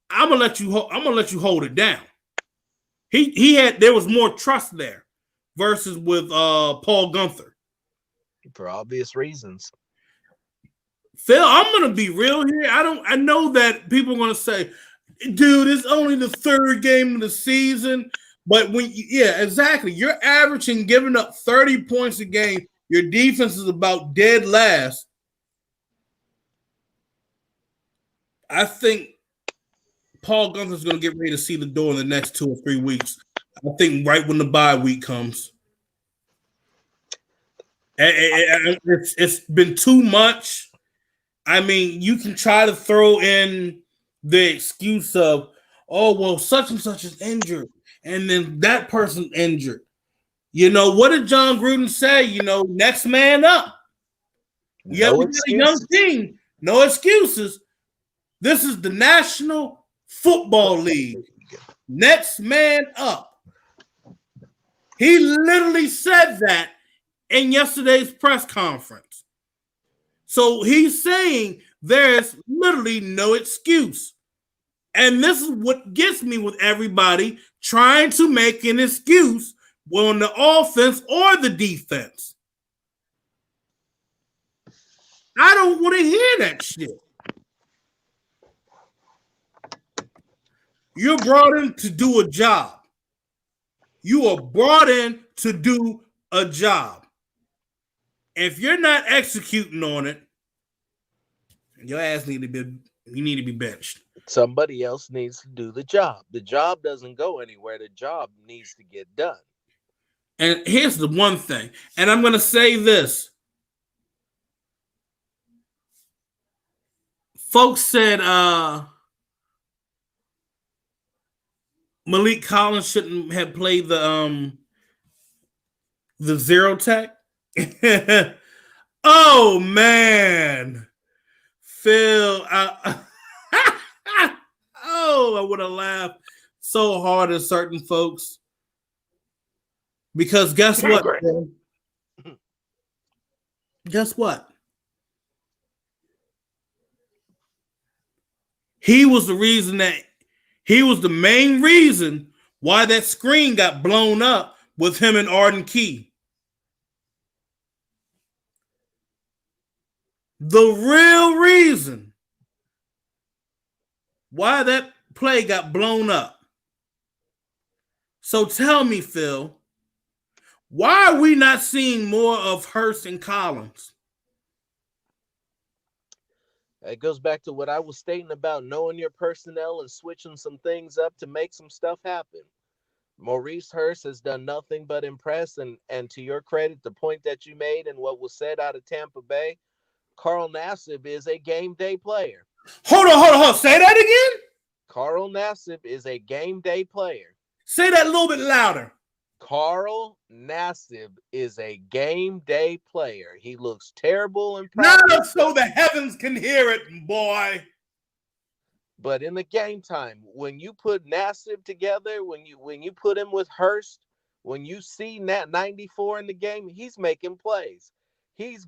"I'm gonna let you hold it down." There was more trust there versus with Paul Gunther. For obvious reasons. Phil, I'm gonna be real here. I know that people are gonna say, "Dude, it's only the third game of the season." But exactly. You're averaging giving up 30 points a game. Your defense is about dead last. I think Paul Gunther's going to get ready to see the door in the next 2 or 3 weeks. I think right when the bye week comes. It's been too much. I mean, you can try to throw in the excuse of, such and such is injured. And then that person injured. You know, what did John Gruden say? You know, next man up. No a young team. No excuses. This is the National Football League. Next man up. He literally said that in yesterday's press conference. So he's saying there's literally no excuse. And this is what gets me with everybody trying to make an excuse on the offense or the defense. I don't want to hear that shit. You're brought in to do a job. You are brought in to do a job. If you're not executing on it, your ass need to be benched. Somebody else needs to do the job. The job doesn't go anywhere. The job needs to get done. And here's the one thing, and I'm going to say this. Folks said Malik Collins shouldn't have played the zero tech. Oh man, Phil, I would have laughed so hard at certain folks because guess what? Phil? Guess what? He was the main reason why that screen got blown up with him and Arden Key. The real reason why that play got blown up. So tell me, Phil, why are we not seeing more of Hurst and Collins? It goes back to what I was stating about knowing your personnel and switching some things up to make some stuff happen. Maurice Hurst has done nothing but impress, and to your credit, the point that you made and what was said out of Tampa Bay, Carl Nassib is a game day player. Hold on. Say that again. Carl Nassib is a game day player. Say that a little bit louder. Carl Nassib is a game day player. He looks terrible in Not practice, so the heavens can hear it, boy. but in the game time, when you put Nassib together, when you put him with Hurst, when you see Nat 94 in the game, he's making plays. He's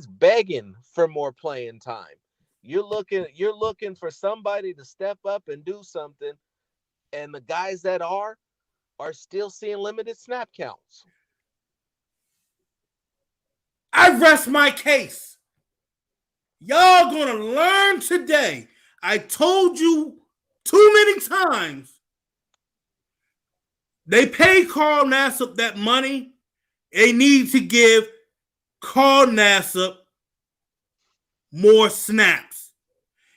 begging for more playing time. You're looking for somebody to step up and do something, and the guys that are still seeing limited snap counts. I rest my case. Y'all gonna learn today. I told you too many times. They pay Carl Nassib that money. They need to give Carl Nassib more snaps.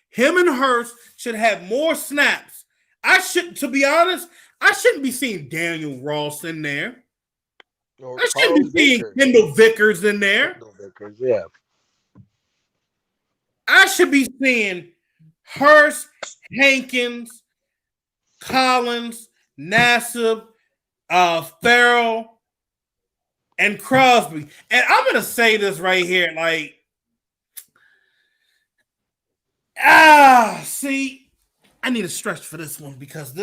Him and Hurst should have more snaps. To be honest, I shouldn't be seeing Daniel Ross in there. Or I shouldn't be seeing Kendall Vickers in there. Vickers, yeah. I should be seeing Hurst, Hankins, Collins, Nassib, Farrell, and Crosby. And I'm going to say this right here. See, I need a stretch for this one because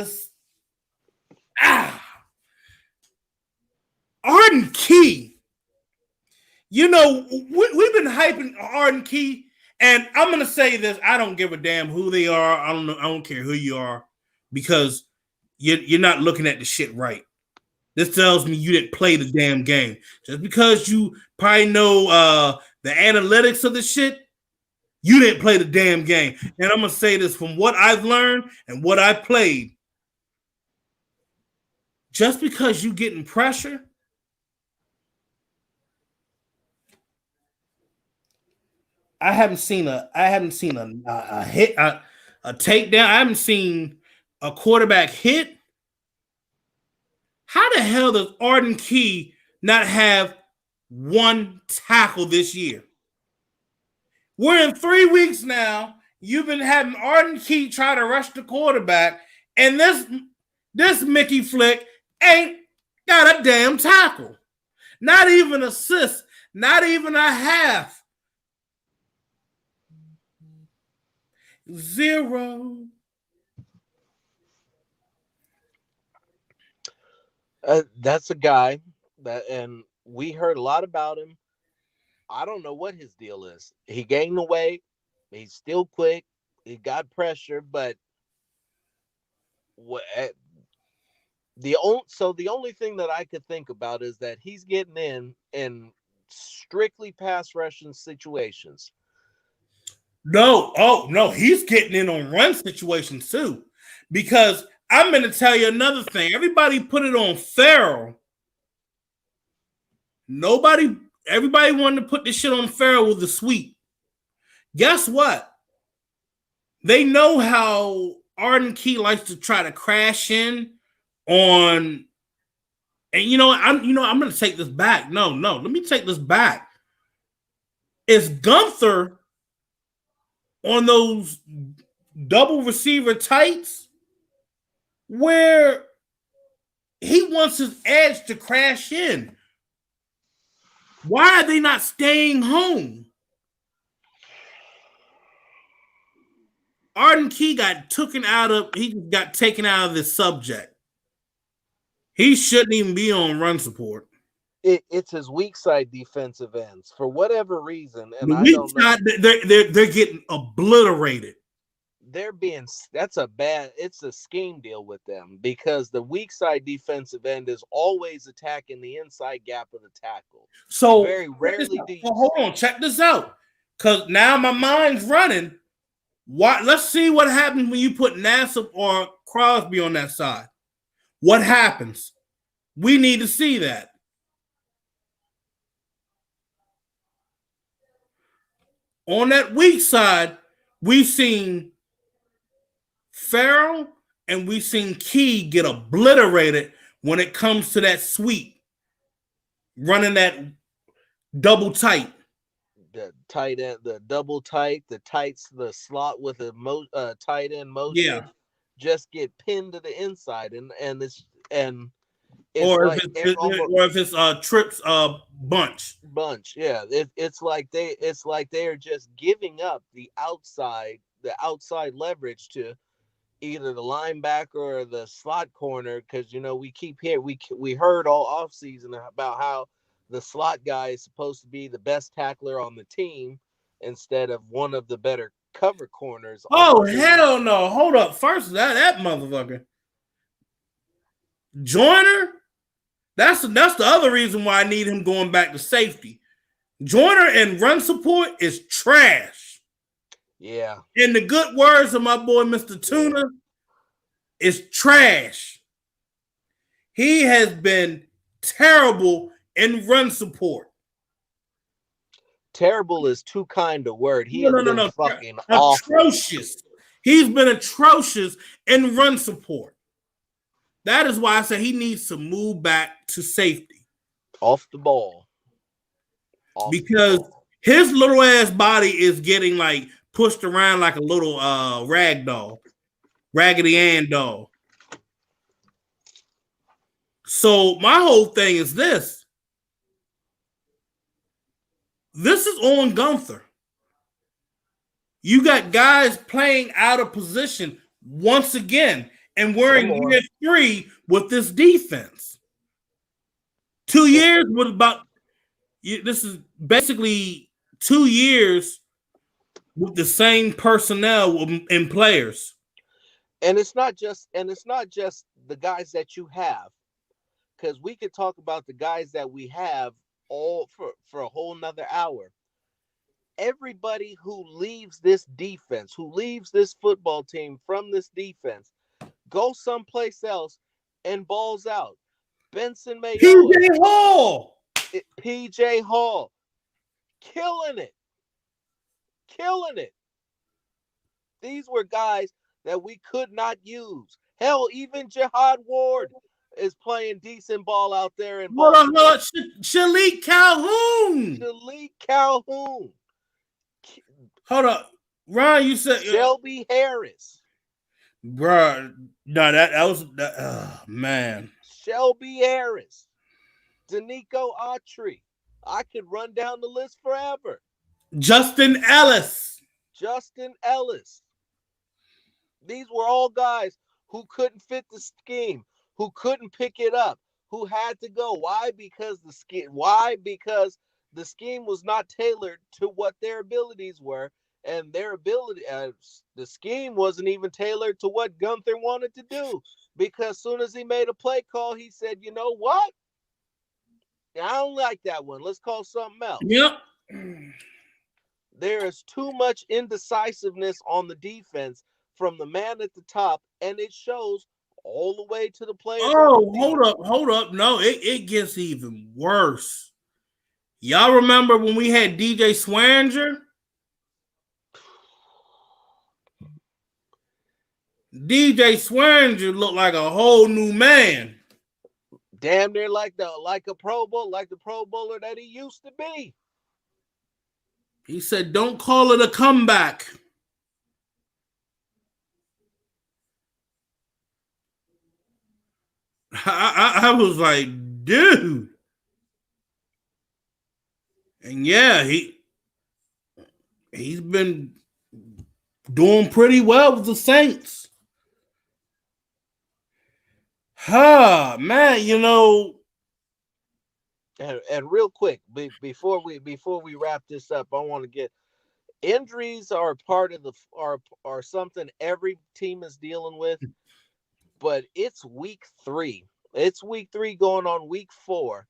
Arden Key. You know, we've been hyping Arden Key, and I'm gonna say this: I don't give a damn who they are. I don't care who you are, because you're not looking at the shit right. This tells me you didn't play the damn game. Just because you probably know the analytics of the shit, you didn't play the damn game. And I'm gonna say this from what I've learned and what I played. Just because you getting pressure, I haven't seen a hit, a takedown. I haven't seen a quarterback hit. How the hell does Arden Key not have one tackle this year? We're in 3 weeks now. You've been having Arden Key try to rush the quarterback, and this Mickey Flick ain't got a damn tackle. Not even an assist. Not even a half. 0. That's a guy and we heard a lot about him. I don't know what his deal is. He gained the weight. He's still quick. He got pressure, but the only thing that I could think about is that he's getting in strictly pass rushing situations. No, he's getting in on run situations too, because I'm going to tell you another thing. Everybody put it on Farrell. Everybody wanted to put this shit on Farrell with the sweep. Guess what? They know how Arden Key likes to try to crash in on, and I'm going to take this back. No, let me take this back. It's Gunther on those double receiver tights where he wants his edge to crash in. Why are they not staying home? Arden Key got taken out of this subject. He shouldn't even be on run support. It's his weak side defensive ends for whatever reason, and I don't know. They're getting obliterated. It's a scheme deal with them, because the weak side defensive end is always attacking the inside gap of the tackle. So very rarely do you. Hold on, check this out, because now my mind's running. Let's see what happens when you put Nassib or Crosby on that side. What happens? We need to see that. On that weak side, we've seen Farrell and we've seen Key get obliterated when it comes to that sweep, running that double tight. The tight end, the double tight, the tights, the slot with a tight end motion, just get pinned to the inside, and it's or like if it's trips bunch. Yeah, it's like they are just giving up the outside leverage to either the linebacker or the slot corner, because we heard all off season about how the slot guy is supposed to be the best tackler on the team instead of one of the better cover corners. Oh, hell no. Hold up. First, that motherfucker. Joyner? That's the other reason why I need him going back to safety. Joyner and run support is trash. Yeah. In the good words of my boy, Mr. Tuna, is trash. He has been terrible in run support. Terrible is too kind a word. He No, has been fucking atrocious. Awful. He's been atrocious in run support. That is why I say he needs to move back to safety. Off the ball. Because his little ass body is getting like pushed around like a little rag doll. Raggedy Ann doll. So my whole thing is this. This is on Gunther. You got guys playing out of position once again, and we're in year 3 with this defense. 2 years with this is basically 2 years with the same personnel and players. And it's not just the guys that you have, because we could talk about the guys that we have all for a whole nother hour. Everybody who leaves this defense, who leaves this football team from this defense, go someplace else and balls out. Benson Mayowa, PJ Hall, killing it. These were guys that we could not use. Hell, even Jihad Ward is playing decent ball out there in Baltimore. Shalik Calhoun. Hold up. Ron, you said Shelby Harris. Bruh, no, that was man. Shelby Harris. Danico Autry. I could run down the list forever. Justin Ellis. These were all guys who couldn't fit the scheme, who couldn't pick it up, who had to go. Why? Because the scheme was not tailored to what their abilities were, and the scheme wasn't even tailored to what Gunther wanted to do. Because as soon as he made a play call, he said, "You know what? I don't like that one. Let's call something else." Yep. There is too much indecisiveness on the defense from the man at the top, and it shows all the way to the players. Oh, hold up. No, it gets even worse. Y'all remember when we had DJ Swearinger? DJ Swearinger looked like a whole new man. Damn near like the Pro Bowler that he used to be. He said, "Don't call it a comeback." I was like, dude. And yeah, he's been doing pretty well with the Saints. Man, And real quick, before we wrap this up, I want to get injuries are part of are something every team is dealing with. But it's week 3. It's week 3 going on week 4.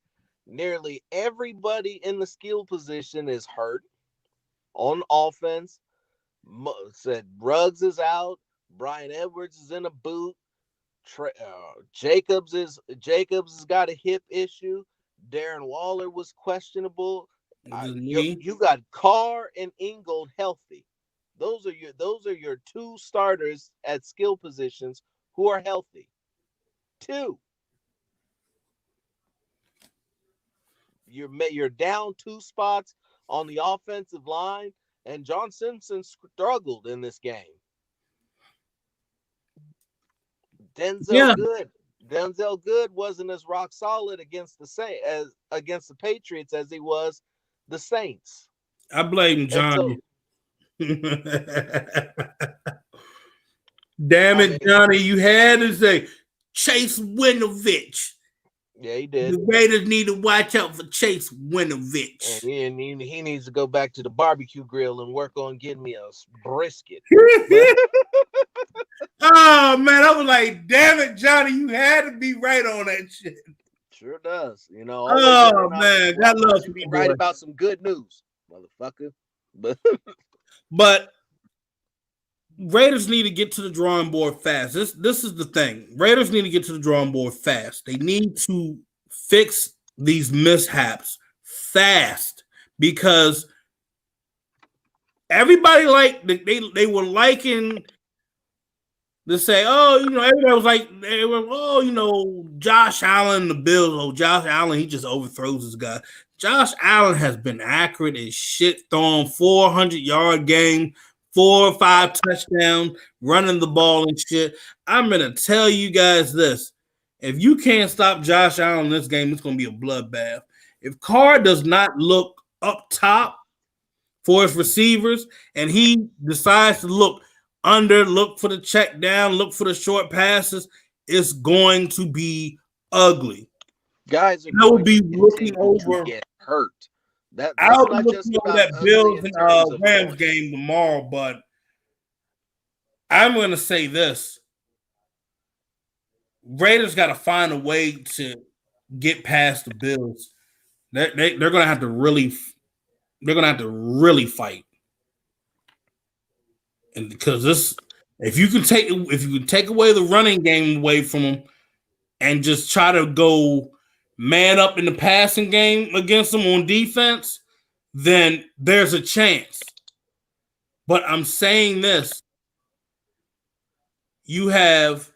Nearly everybody in the skill position is hurt on offense. Said Ruggs is out. Brian Edwards is in a boot. Jacobs has got a hip issue. Darren Waller was questionable. You got Carr and Ingold healthy. Those are your two starters at skill positions who are healthy. Two. You're down two spots on the offensive line, and John Simpson struggled in this game. Yeah. Denzel Good wasn't as rock solid against the Patriots as he was the Saints. I blame And Johnny. so, Damn I it, mean, Johnny! You had to say Chase Winovich. yeah, he did. The Raiders need to watch out for Chase Winovich. And he needs to go back to the barbecue grill and work on getting me a brisket. Oh man, I was like, damn it, Johnny, you had to be right on that shit. Sure does. You know. Oh man, God love you. Be you, right boy. about some good news, motherfucker. But Raiders need to get to the drawing board fast. This is the thing. Raiders need to get to the drawing board fast. They need to fix these mishaps fast because everybody they were liking to say, oh, everybody was like, Josh Allen, the Bills. Oh, Josh Allen, he just overthrows his guy. Josh Allen has been accurate as shit, throwing 400-yard game, 4 or 5 touchdowns, running the ball and shit. I'm going to tell you guys this. If you can't stop Josh Allen in this game, it's going to be a bloodbath. If Carr does not look up top for his receivers and he decides to look under, look for the check down, look for the short passes, it's going to be ugly. Guys are going to be looking over. Get hurt. I'll be looking over that Bills and Rams game tomorrow, but I'm going to say this. Raiders got to find a way to get past the Bills. They're going to have to really fight. And because if you can take away the running game away from them and just try to go man up in the passing game against them on defense, then there's a chance. But I'm saying this. You have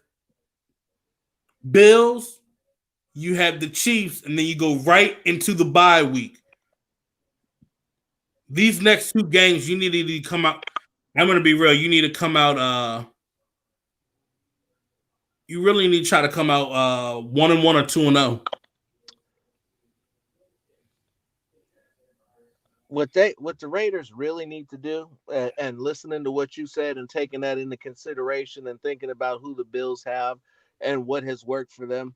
Bills, you have the Chiefs, and then you go right into the bye week. These next 2 games, you need to come out. I'm going to be real. You need to come out. You really need to try to come out 1-1 or 2-0. What the Raiders really need to do, and listening to what you said and taking that into consideration and thinking about who the Bills have and what has worked for them,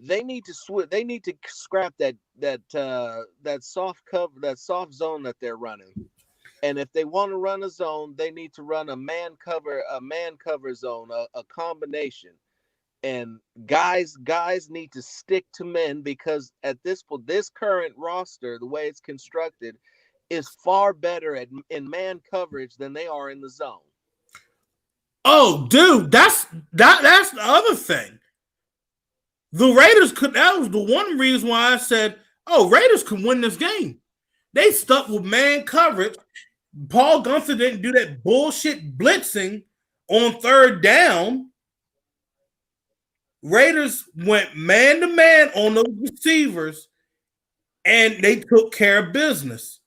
they need to They need to scrap that soft cover, that soft zone that they're running. And if they want to run a zone, they need to run a man cover zone, a combination. And guys need to stick to men because at this current roster, the way it's constructed, is far better in man coverage than they are in the zone. Oh, dude, that's the other thing. The Raiders that was the one reason why I said, oh, Raiders can win this game. They stuck with man coverage. Paul Gunther didn't do that bullshit blitzing on 3rd down. Raiders went man-to-man on those receivers, and they took care of business.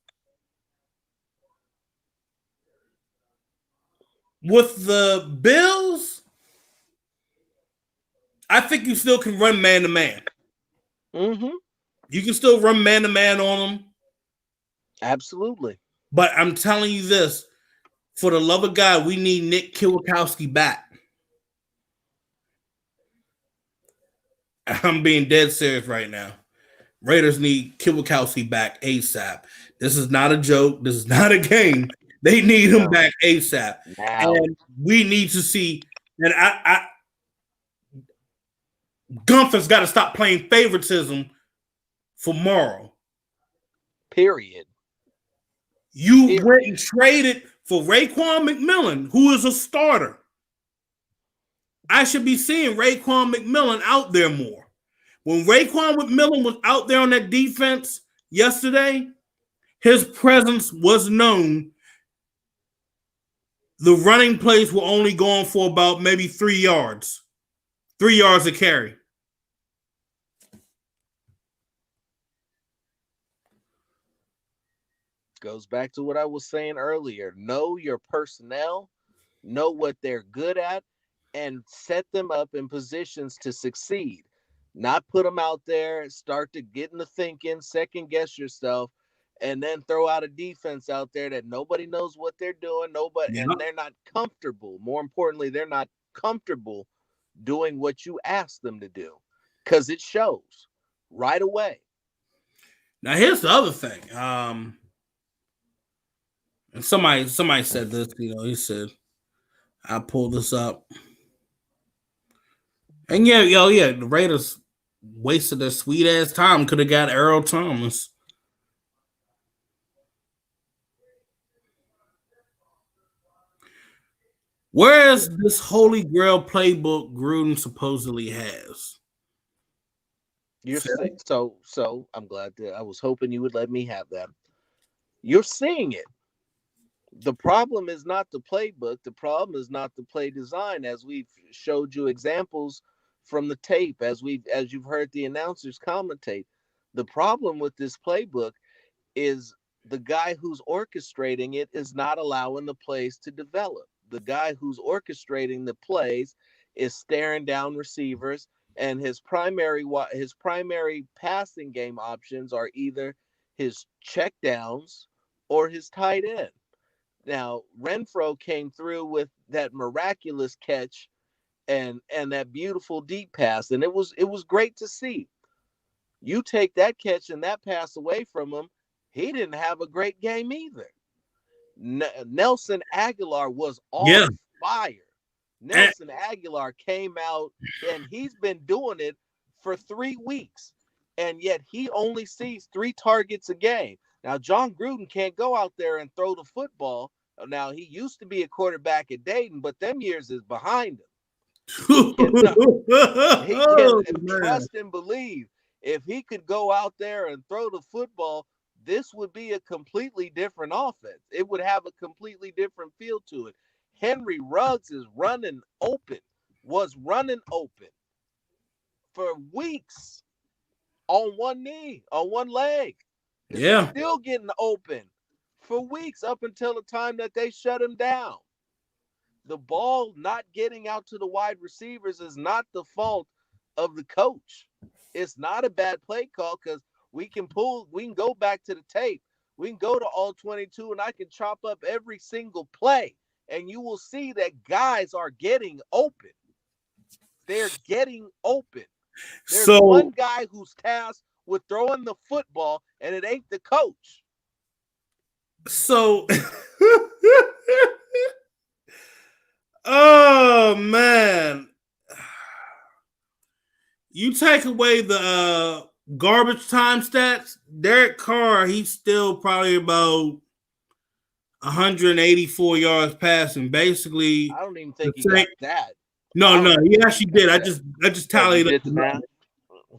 With the Bills, I think you still can run man-to-man. Mm-hmm. You can still run man-to-man on them. Absolutely. But I'm telling you this, for the love of God, we need Nick Kiwakowski back. I'm being dead serious right now. Raiders need Kiwakowski back ASAP. This is not a joke. This is not a game. They need him back ASAP. Now. And we need to see, and Gunther's got to stop playing favoritism for Morrow. Period. You went and traded for Raekwon McMillan, who is a starter. I should be seeing Raekwon McMillan out there more. When Raekwon McMillan was out there on that defense yesterday, his presence was known the running plays were only going for about maybe 3 yards. 3 yards a carry. Goes back to what I was saying earlier. Know your personnel, know what they're good at, and set them up in positions to succeed. Not put them out there, start to get into thinking, second guess yourself, and then throw out a defense out there that nobody knows what they're doing, Yeah. and they're not comfortable. More importantly, they're not comfortable doing what you ask them to do, because it shows right away. Now here's the other thing. And somebody said this, he said, I pulled this up. And yeah, the Raiders wasted their sweet ass time. Could have got Earl Thomas. Where's this Holy Grail playbook Gruden supposedly has? You're sick. So I'm glad that I was hoping you would let me have that. You're seeing it. The problem is not the playbook. The problem is not the play design, as we've showed you examples from the tape, as you've heard the announcers commentate. The problem with this playbook is the guy who's orchestrating it is not allowing the plays to develop. The guy who's orchestrating the plays is staring down receivers, and his primary passing game options are either his check downs or his tight end. Now, Renfro came through with that miraculous catch and that beautiful deep pass, and it was great to see. You take that catch and that pass away from him, he didn't have a great game either. Nelson Aguilar was on fire. Nelson Aguilar came out, and he's been doing it for 3 weeks, and yet he only sees 3 targets a game. Now, John Gruden can't go out there and throw the football. Now, he used to be a quarterback at Dayton, but them years is behind him. He can trust and believe. If he could go out there and throw the football, this would be a completely different offense. It would have a completely different feel to it. Henry Ruggs was running open for weeks on one knee, on one leg. Yeah. Still getting open for weeks up until the time that they shut him down. The ball not getting out to the wide receivers is not the fault of the coach. It's not a bad play call, because we can go back to the tape. We can go to all 22, and I can chop up every single play, and you will see that guys are getting open. They're getting open. There's one guy who's tasked with throwing the football, and it ain't the coach. So, oh man, you take away the garbage time stats. Derek Carr, he's still probably about 184 yards passing. Basically, I don't even think he got that. No, he actually did. I just tallied up the numbers.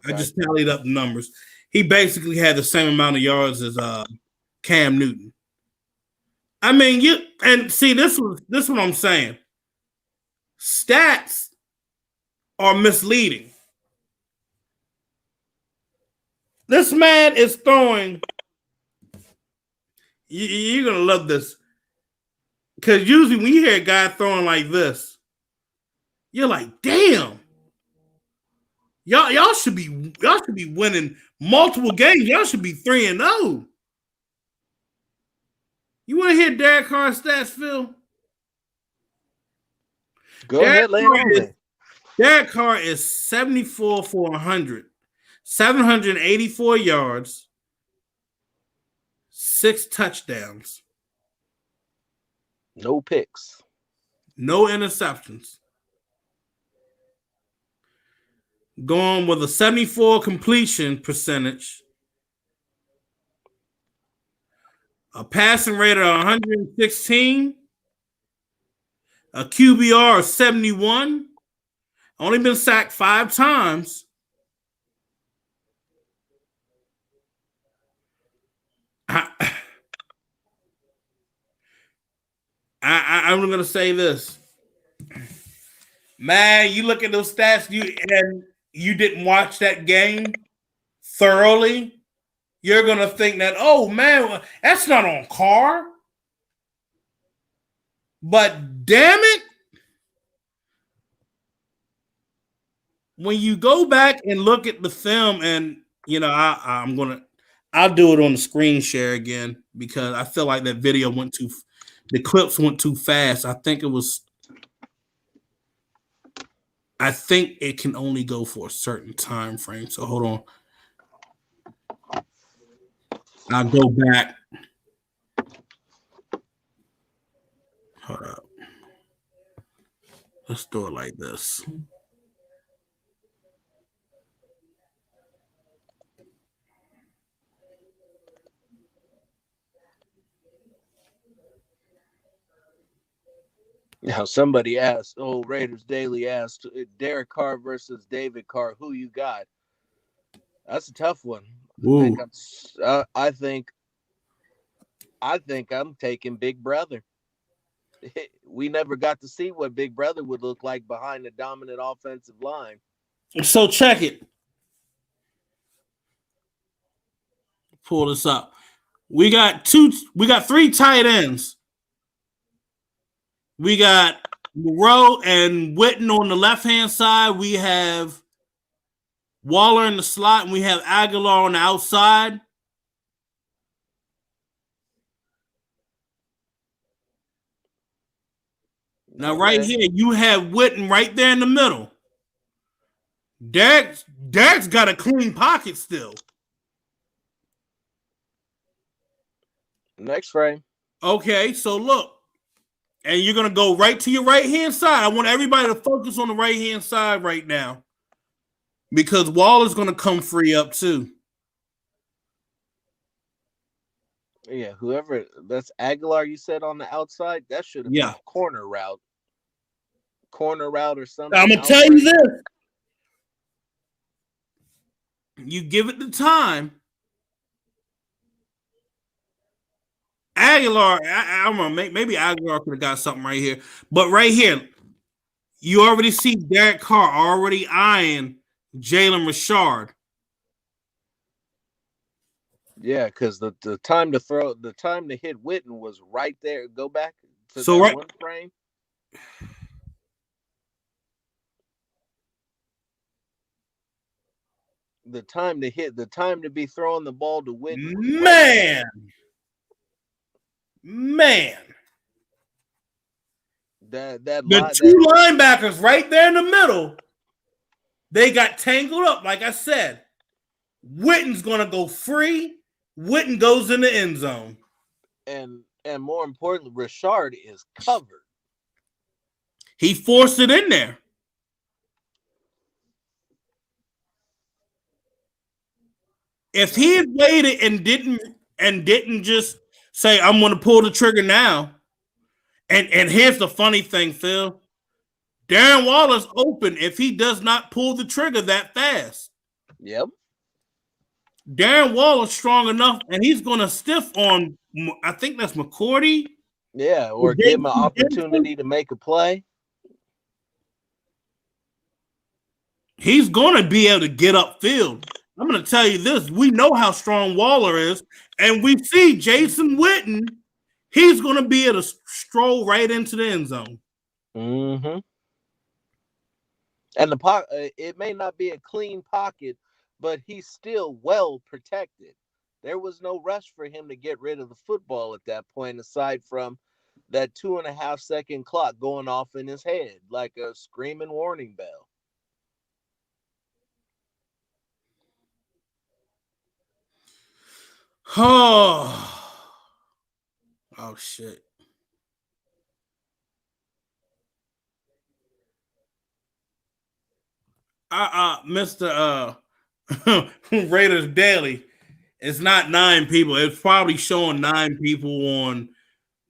I just tallied up the numbers. He basically had the same amount of yards as Cam Newton. I mean, this is what I'm saying. Stats are misleading. This man is throwing. You're gonna love this, because usually when you hear a guy throwing like this, you're like, damn. Y'all should be winning multiple games. Y'all should be 3-0. You want to hear Derek Carr's stats, Phil? Go ahead, lay on me. Derek Carr is 74 for 100, 784 yards, 6 touchdowns, no picks, no interceptions. Going with a 74 completion percentage, a passing rate of 116, a QBR of 71, only been sacked 5 times. I I'm going to say this. Man, you look at those stats, you didn't watch that game thoroughly, you're going to think that, oh, man, that's not on Carr. But damn it, when you go back and look at the film, and, you know, I'll do it on the screen share again because I feel like that video the clips went too fast. I think it can only go for a certain time frame. So hold on. I'll go back. Hold up. Let's do it like this. Now, somebody asked, Raiders Daily asked, Derek Carr versus David Carr, who you got? That's a tough one. I think I'm taking Big Brother. We never got to see what Big Brother would look like behind the dominant offensive line. So check it. Pull this up. We got 3 tight ends. We got Moreau and Witten on the left-hand side. We have Waller in the slot, and we have Aguilar on the outside. Now, right here, you have Witten right there in the middle. Derek's got a clean pocket still. Next frame. Okay, so look. And you're going to go right to your right-hand side. I want everybody to focus on the right-hand side right now because Waller's going to come free up too. Yeah, whoever, that's Aguilar you said on the outside, that should have been a corner route or something. I'm going to tell you this. You give it the time. Aguilar, I don't know, maybe Aguilar could have got something right here. But right here, you already see Derek Carr already eyeing Jalen Richard. Yeah, because the time to hit Witten was right there. Go back to that one frame. The time to be throwing the ball to Witten. Man. The two linebackers right there in the middle, they got tangled up. Like I said, Witten's gonna go free. Witten goes in the end zone, and more importantly, Richard is covered. He forced it in there. If he had waited and didn't just say, I'm going to pull the trigger now. And here's the funny thing, Phil. Darren Waller's open if he does not pull the trigger that fast. Yep. Darren Waller's strong enough, and he's going to stiff on, I think that's McCourty. Yeah, or give him an opportunity to make a play. He's going to be able to get upfield. I'm going to tell you this. We know how strong Waller is, and we see Jason Witten. He's going to be able to stroll right into the end zone. Mm-hmm. And the it may not be a clean pocket, but he's still well protected. There was no rush for him to get rid of the football at that point, aside from that 2.5 second clock going off in his head like a screaming warning bell. Oh shit. Mr. Raiders Daily, it's not 9 people. It's probably showing 9 people on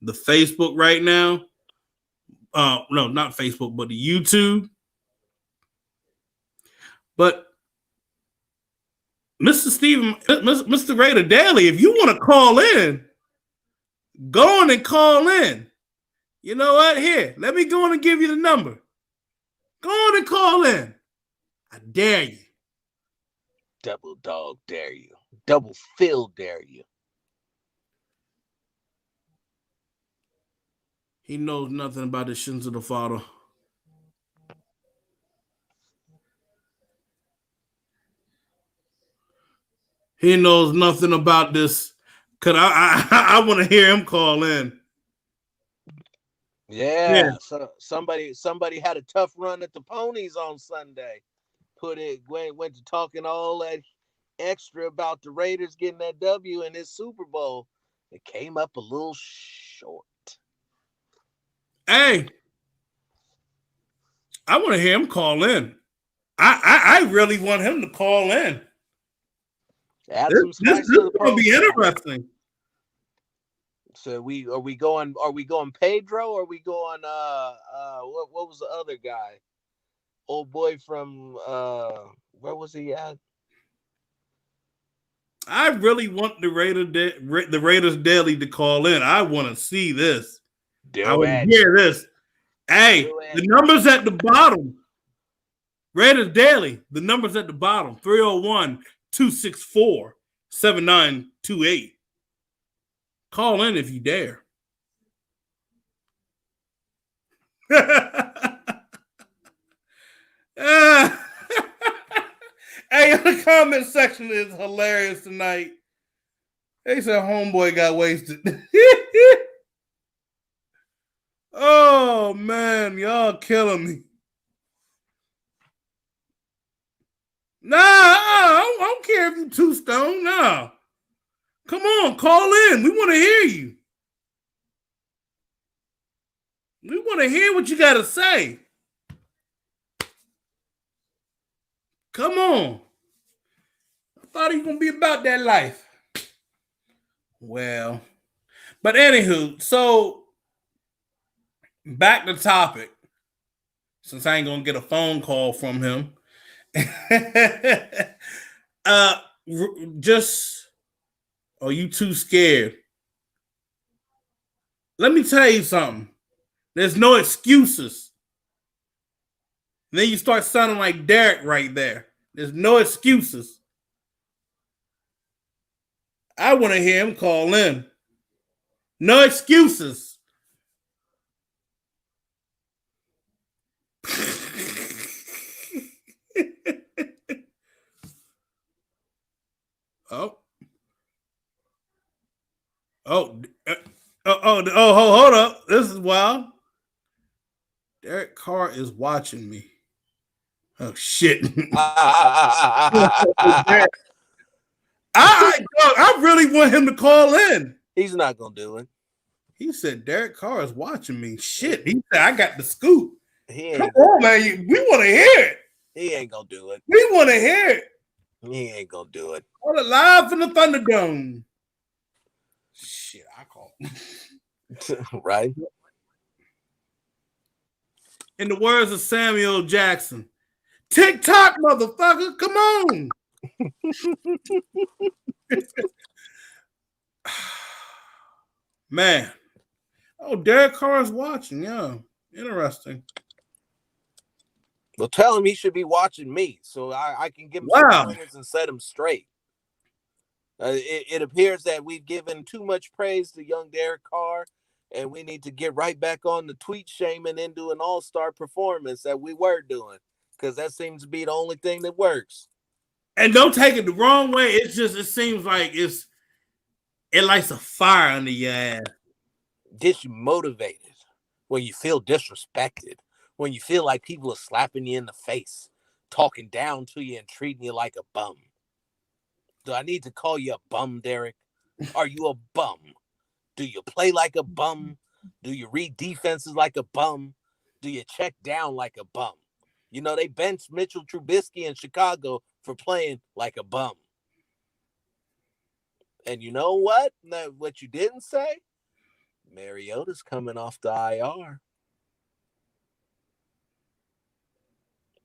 the Facebook right now. No, not Facebook, but the YouTube. But Mr. Raider Daily, if you want to call in, go on and call in. You know what? Here, let me go on and give you the number. Go on and call in. I dare you. Double dog dare you. Double Phil dare you. He knows nothing about the shins of the father. He knows nothing about this. Cause I want to hear him call in. Yeah. So somebody had a tough run at the ponies on Sunday. Went to talking all that extra about the Raiders getting that W in this Super Bowl. It came up a little short. Hey, I want to hear him call in. I really want him to call in. Add This some spice is to the going to be program. interesting. So are we going Pedro, or are we going what was the other guy? Old boy from where was he at? I really want the Raiders Daily to call in. I want to see this. I want to hear this. Hey, the numbers at the bottom. Raiders Daily, the numbers at the bottom. 301-264-7928. Call in if you dare. Hey, the comment section is hilarious tonight. They said homeboy got wasted. Oh, man. Y'all killing me. Nah, I don't care if you're too stoned. Nah. Come on, call in. We want to hear you. We want to hear what you got to say. Come on. I thought he was going to be about that life. Well, but anywho, so back to topic. Since I ain't going to get a phone call from him. Are you too scared? Let me tell you something. There's no excuses. And then you start sounding like Derek right there. There's no excuses. I want to hear him call in. No excuses. Hold up. This is wild. Derek Carr is watching me. Oh, shit. I really want him to call in. He's not going to do it. He said Derek Carr is watching me. Shit. He said, I got the scoop. Come on, man. We want to hear it. He ain't going to do it. We want to hear it. He ain't going to do it. Call it live from the Thunderdome. Shit, I call him. Right? In the words of Samuel Jackson, TikTok, motherfucker, come on. Man. Oh, Derek Carr is watching. Yeah. Interesting. Well, tell him he should be watching me so I can give him some pointers and set him straight. It appears that we've given too much praise to young Derek Carr, and we need to get right back on the tweet shaming into an all-star performance that we were doing, because that seems to be the only thing that works. And don't take it the wrong way. It seems like it lights a fire under your ass. Gets you motivated when you feel disrespected, when you feel like people are slapping you in the face, talking down to you and treating you like a bum. Do I need to call you a bum, Derek? Are you a bum? Do you play like a bum? Do you read defenses like a bum? Do you check down like a bum? You know, they benched Mitchell Trubisky in Chicago for playing like a bum. And you know what? What you didn't say? Mariota's coming off the IR.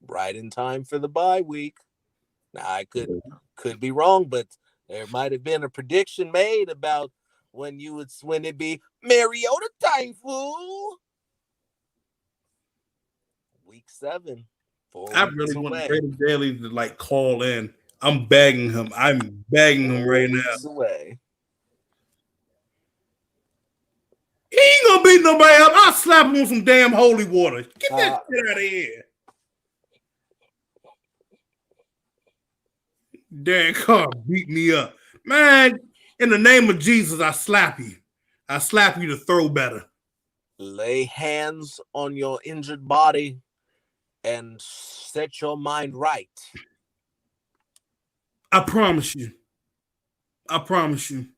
Right in time for the bye week. Now, I could be wrong, but there might have been a prediction made about when it be Mariota time, fool. Week 7. 4 I weeks really want away. Brandon Daly to like call in. I'm begging him. I'm begging him right now. Weeks away. He ain't gonna beat nobody up. I'll slap him with some damn holy water. Get that shit out of here. Derek Carr beat me up. Man, in the name of Jesus, I slap you. I slap you to throw better. Lay hands on your injured body and set your mind right. I promise you. I promise you.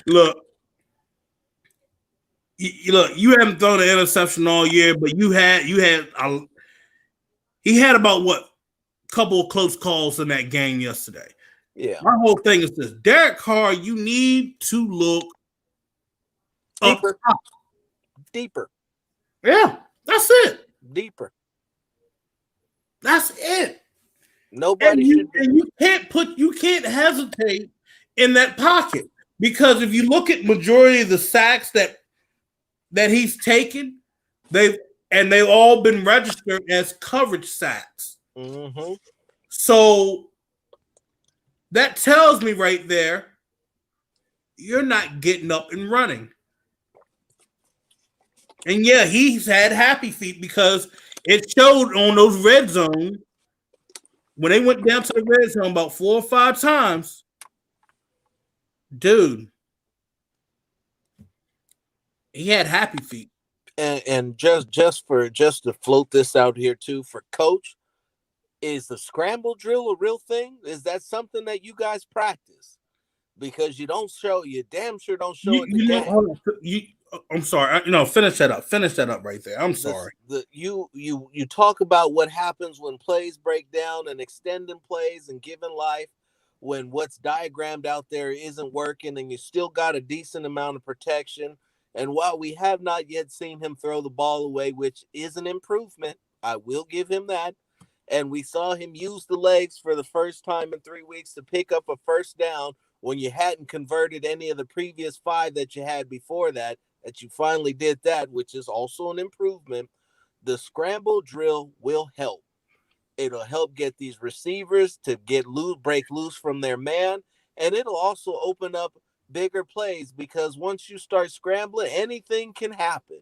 Look, you haven't thrown an interception all year, but he had about what couple of close calls in that game yesterday. Yeah. My whole thing is this: Derek Carr, you need to look deeper. Up. Deeper. Yeah, that's it. Deeper. That's it. Nobody should. And you can't hesitate in that pocket, because if you look at majority of the sacks that he's taken, they've all been registered as coverage sacks. Mm-hmm. So that tells me right there, you're not getting up and running. And yeah, he's had happy feet because it showed on those red zone when they went down to the red zone about 4 or 5 times. Dude, he had happy feet. And just to float this out here too, for Coach, is the scramble drill a real thing? Is that something that you guys practice? Because you damn sure don't show it in the game. I'm sorry. Finish that up. Finish that up right there. I'm sorry. You talk about what happens when plays break down and extending plays and giving life, when what's diagrammed out there isn't working and you still got a decent amount of protection. And while we have not yet seen him throw the ball away, which is an improvement, I will give him that. And we saw him use the legs for the first time in 3 weeks to pick up a first down when you hadn't converted any of the previous 5 that you had before that you finally did that, which is also an improvement. The scramble drill will help. It'll help get these receivers to break loose from their man, and it'll also open up bigger plays, because once you start scrambling, anything can happen.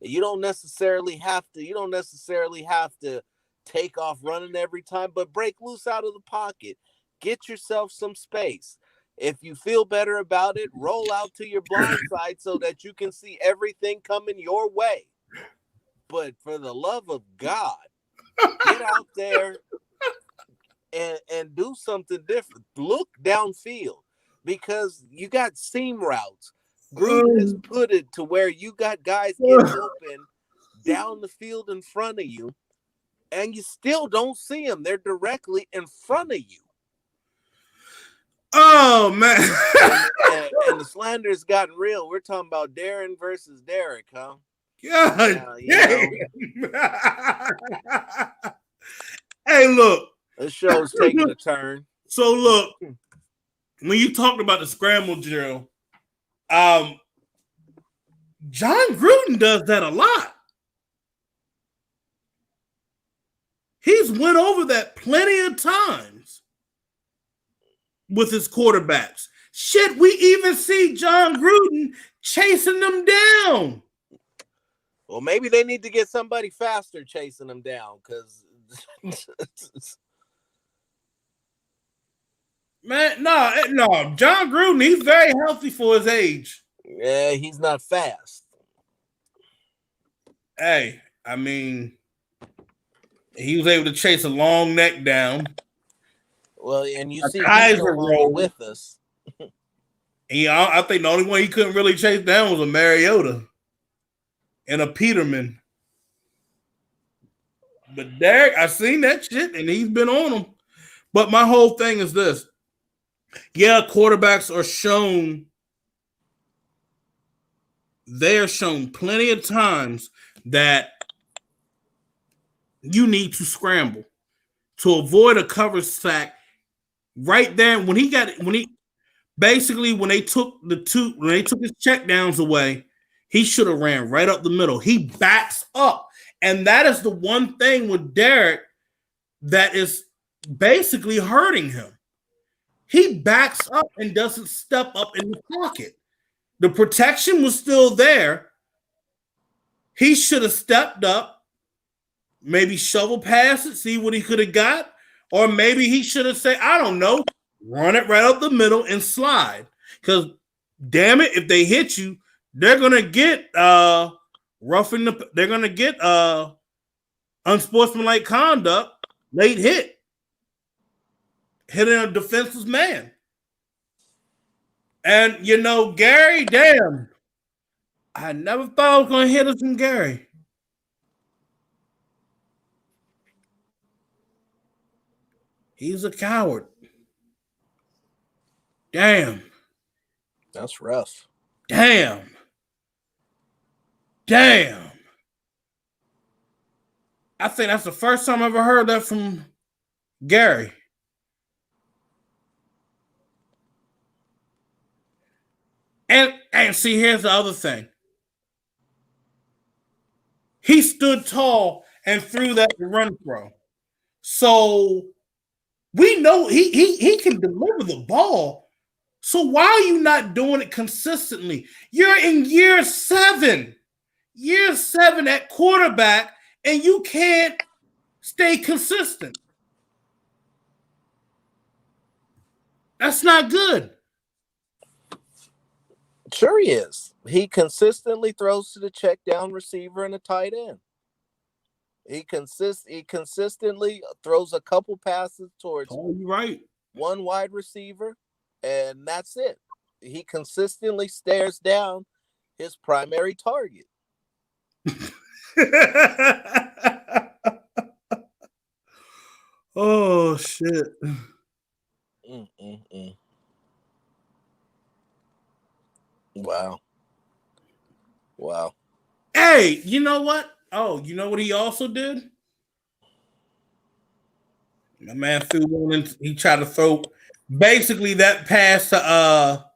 You don't necessarily have to take off running every time, but break loose out of the pocket. Get yourself some space. If you feel better about it, roll out to your blind side so that you can see everything coming your way. But for the love of God, get out there and do something different. Look downfield, because you got seam routes. Gruden has put it to where you got guys getting open down the field in front of you, and you still don't see them. They're directly in front of you. Oh, man. and the slander's gotten real. We're talking about Darren versus Derek, huh? God. Hey, look. This show's taking a turn. So, look, when you talked about the scramble drill, John Gruden does that a lot. He's went over that plenty of times with his quarterbacks. Shit, we even see John Gruden chasing them down. Well, maybe they need to get somebody faster chasing them down, because man, no. John Gruden, he's very healthy for his age. Yeah, he's not fast. Hey, I mean, he was able to chase a long neck down. Well, and you see he's no longer with us. I think the only one he couldn't really chase down was a Mariota and a Peterman. But Derek, I seen that shit, and he's been on them. But my whole thing is this. Yeah, quarterbacks are shown. They are shown plenty of times that you need to scramble to avoid a cover sack. Right there, when he basically when they took his check downs away, he should have ran right up the middle. He backs up. And that is the one thing with Derek that is basically hurting him. He backs up and doesn't step up in the pocket. The protection was still there. He should have stepped up, maybe shovel past it, see what he could have got, or maybe he should have said, I don't know, run it right up the middle and slide. Because damn it, if they hit you, they're gonna get they're gonna get unsportsmanlike conduct, late hit, hitting a defenseless man. And you know, Gary, damn, I never thought I was gonna hit us from Gary. He's a coward. Damn. That's rough. Damn. I think that's the first time I ever heard that from Gary. And see, here's the other thing. He stood tall and threw that run throw. So we know he can deliver the ball. So why are you not doing it consistently? You're in year 7 at quarterback, and you can't stay consistent. That's not good. Sure he is. He consistently throws to the check down receiver and a tight end. He consistently throws a couple passes towards one wide receiver, and that's it. He consistently stares down his primary target. Oh, shit. Wow. Hey, you know what? Oh, you know what he also did? My man threw one in, he tried to throw basically that pass to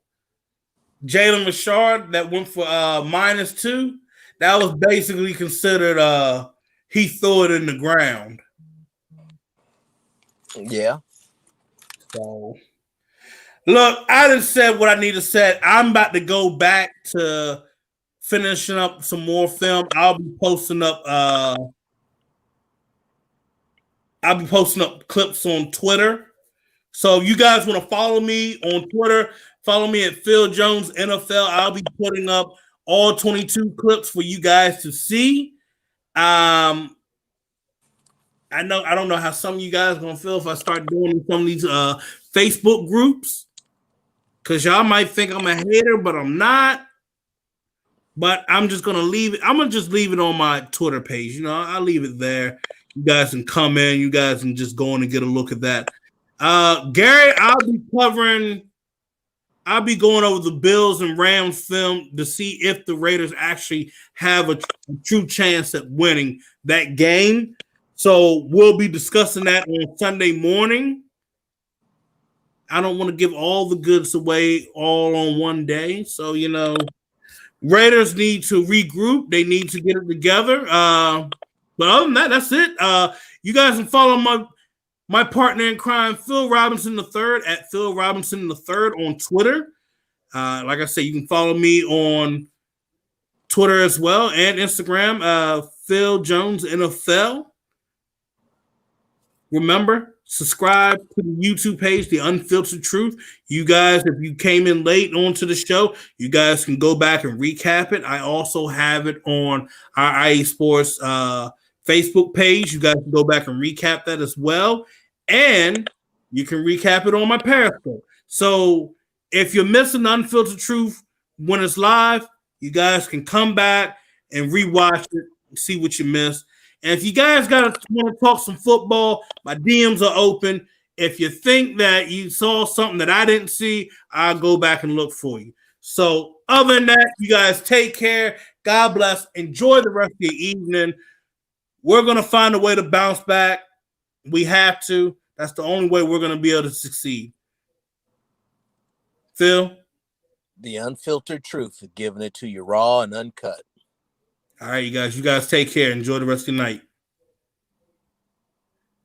Jalen Richard that went for -2. That was basically considered he threw it in the ground. Yeah. So look, I just said what I need to say. I'm about to go back to finishing up some more film. I'll be posting up clips on Twitter. So if you guys want to follow me on Twitter, follow me at Phil Jones NFL. I'll be putting up all 22 clips for you guys to see. I don't know how some of you guys are gonna feel if I start doing some of these Facebook groups, because y'all might think I'm a hater, but I'm not. But I'm just gonna leave it. I'm gonna just leave it on my Twitter page. You know, I'll leave it there. You guys can come in. You guys can just go in and get a look at that. Gary, I'll be going over the Bills and Rams film to see if the Raiders actually have a true chance at winning that game. So we'll be discussing that on Sunday morning. I don't want to give all the goods away all on one day. So, you know, Raiders need to regroup. They need to get it together. But other than that, that's it. You guys can follow my partner in crime, Phil Robinson III, at Phil Robinson III on Twitter. Like I said, you can follow me on Twitter as well and Instagram, Phil Jones NFL. Remember, subscribe to the YouTube page, The Unfiltered Truth. You guys, if you came in late onto the show, you guys can go back and recap it. I also have it on our IA Sports Facebook page. You guys can go back and recap that as well. And you can recap it on my Periscope. So if you're missing Unfiltered Truth when it's live, you guys can come back and rewatch it and see what you missed. And if you guys want to talk some football, my DMs are open. If you think that you saw something that I didn't see, I'll go back and look for you. So other than that, you guys take care. God bless. Enjoy the rest of your evening. We're going to find a way to bounce back. We have to. That's the only way we're going to be able to succeed. Phil? The Unfiltered Truth, giving it to you raw and uncut. All right, you guys take care. Enjoy the rest of your night.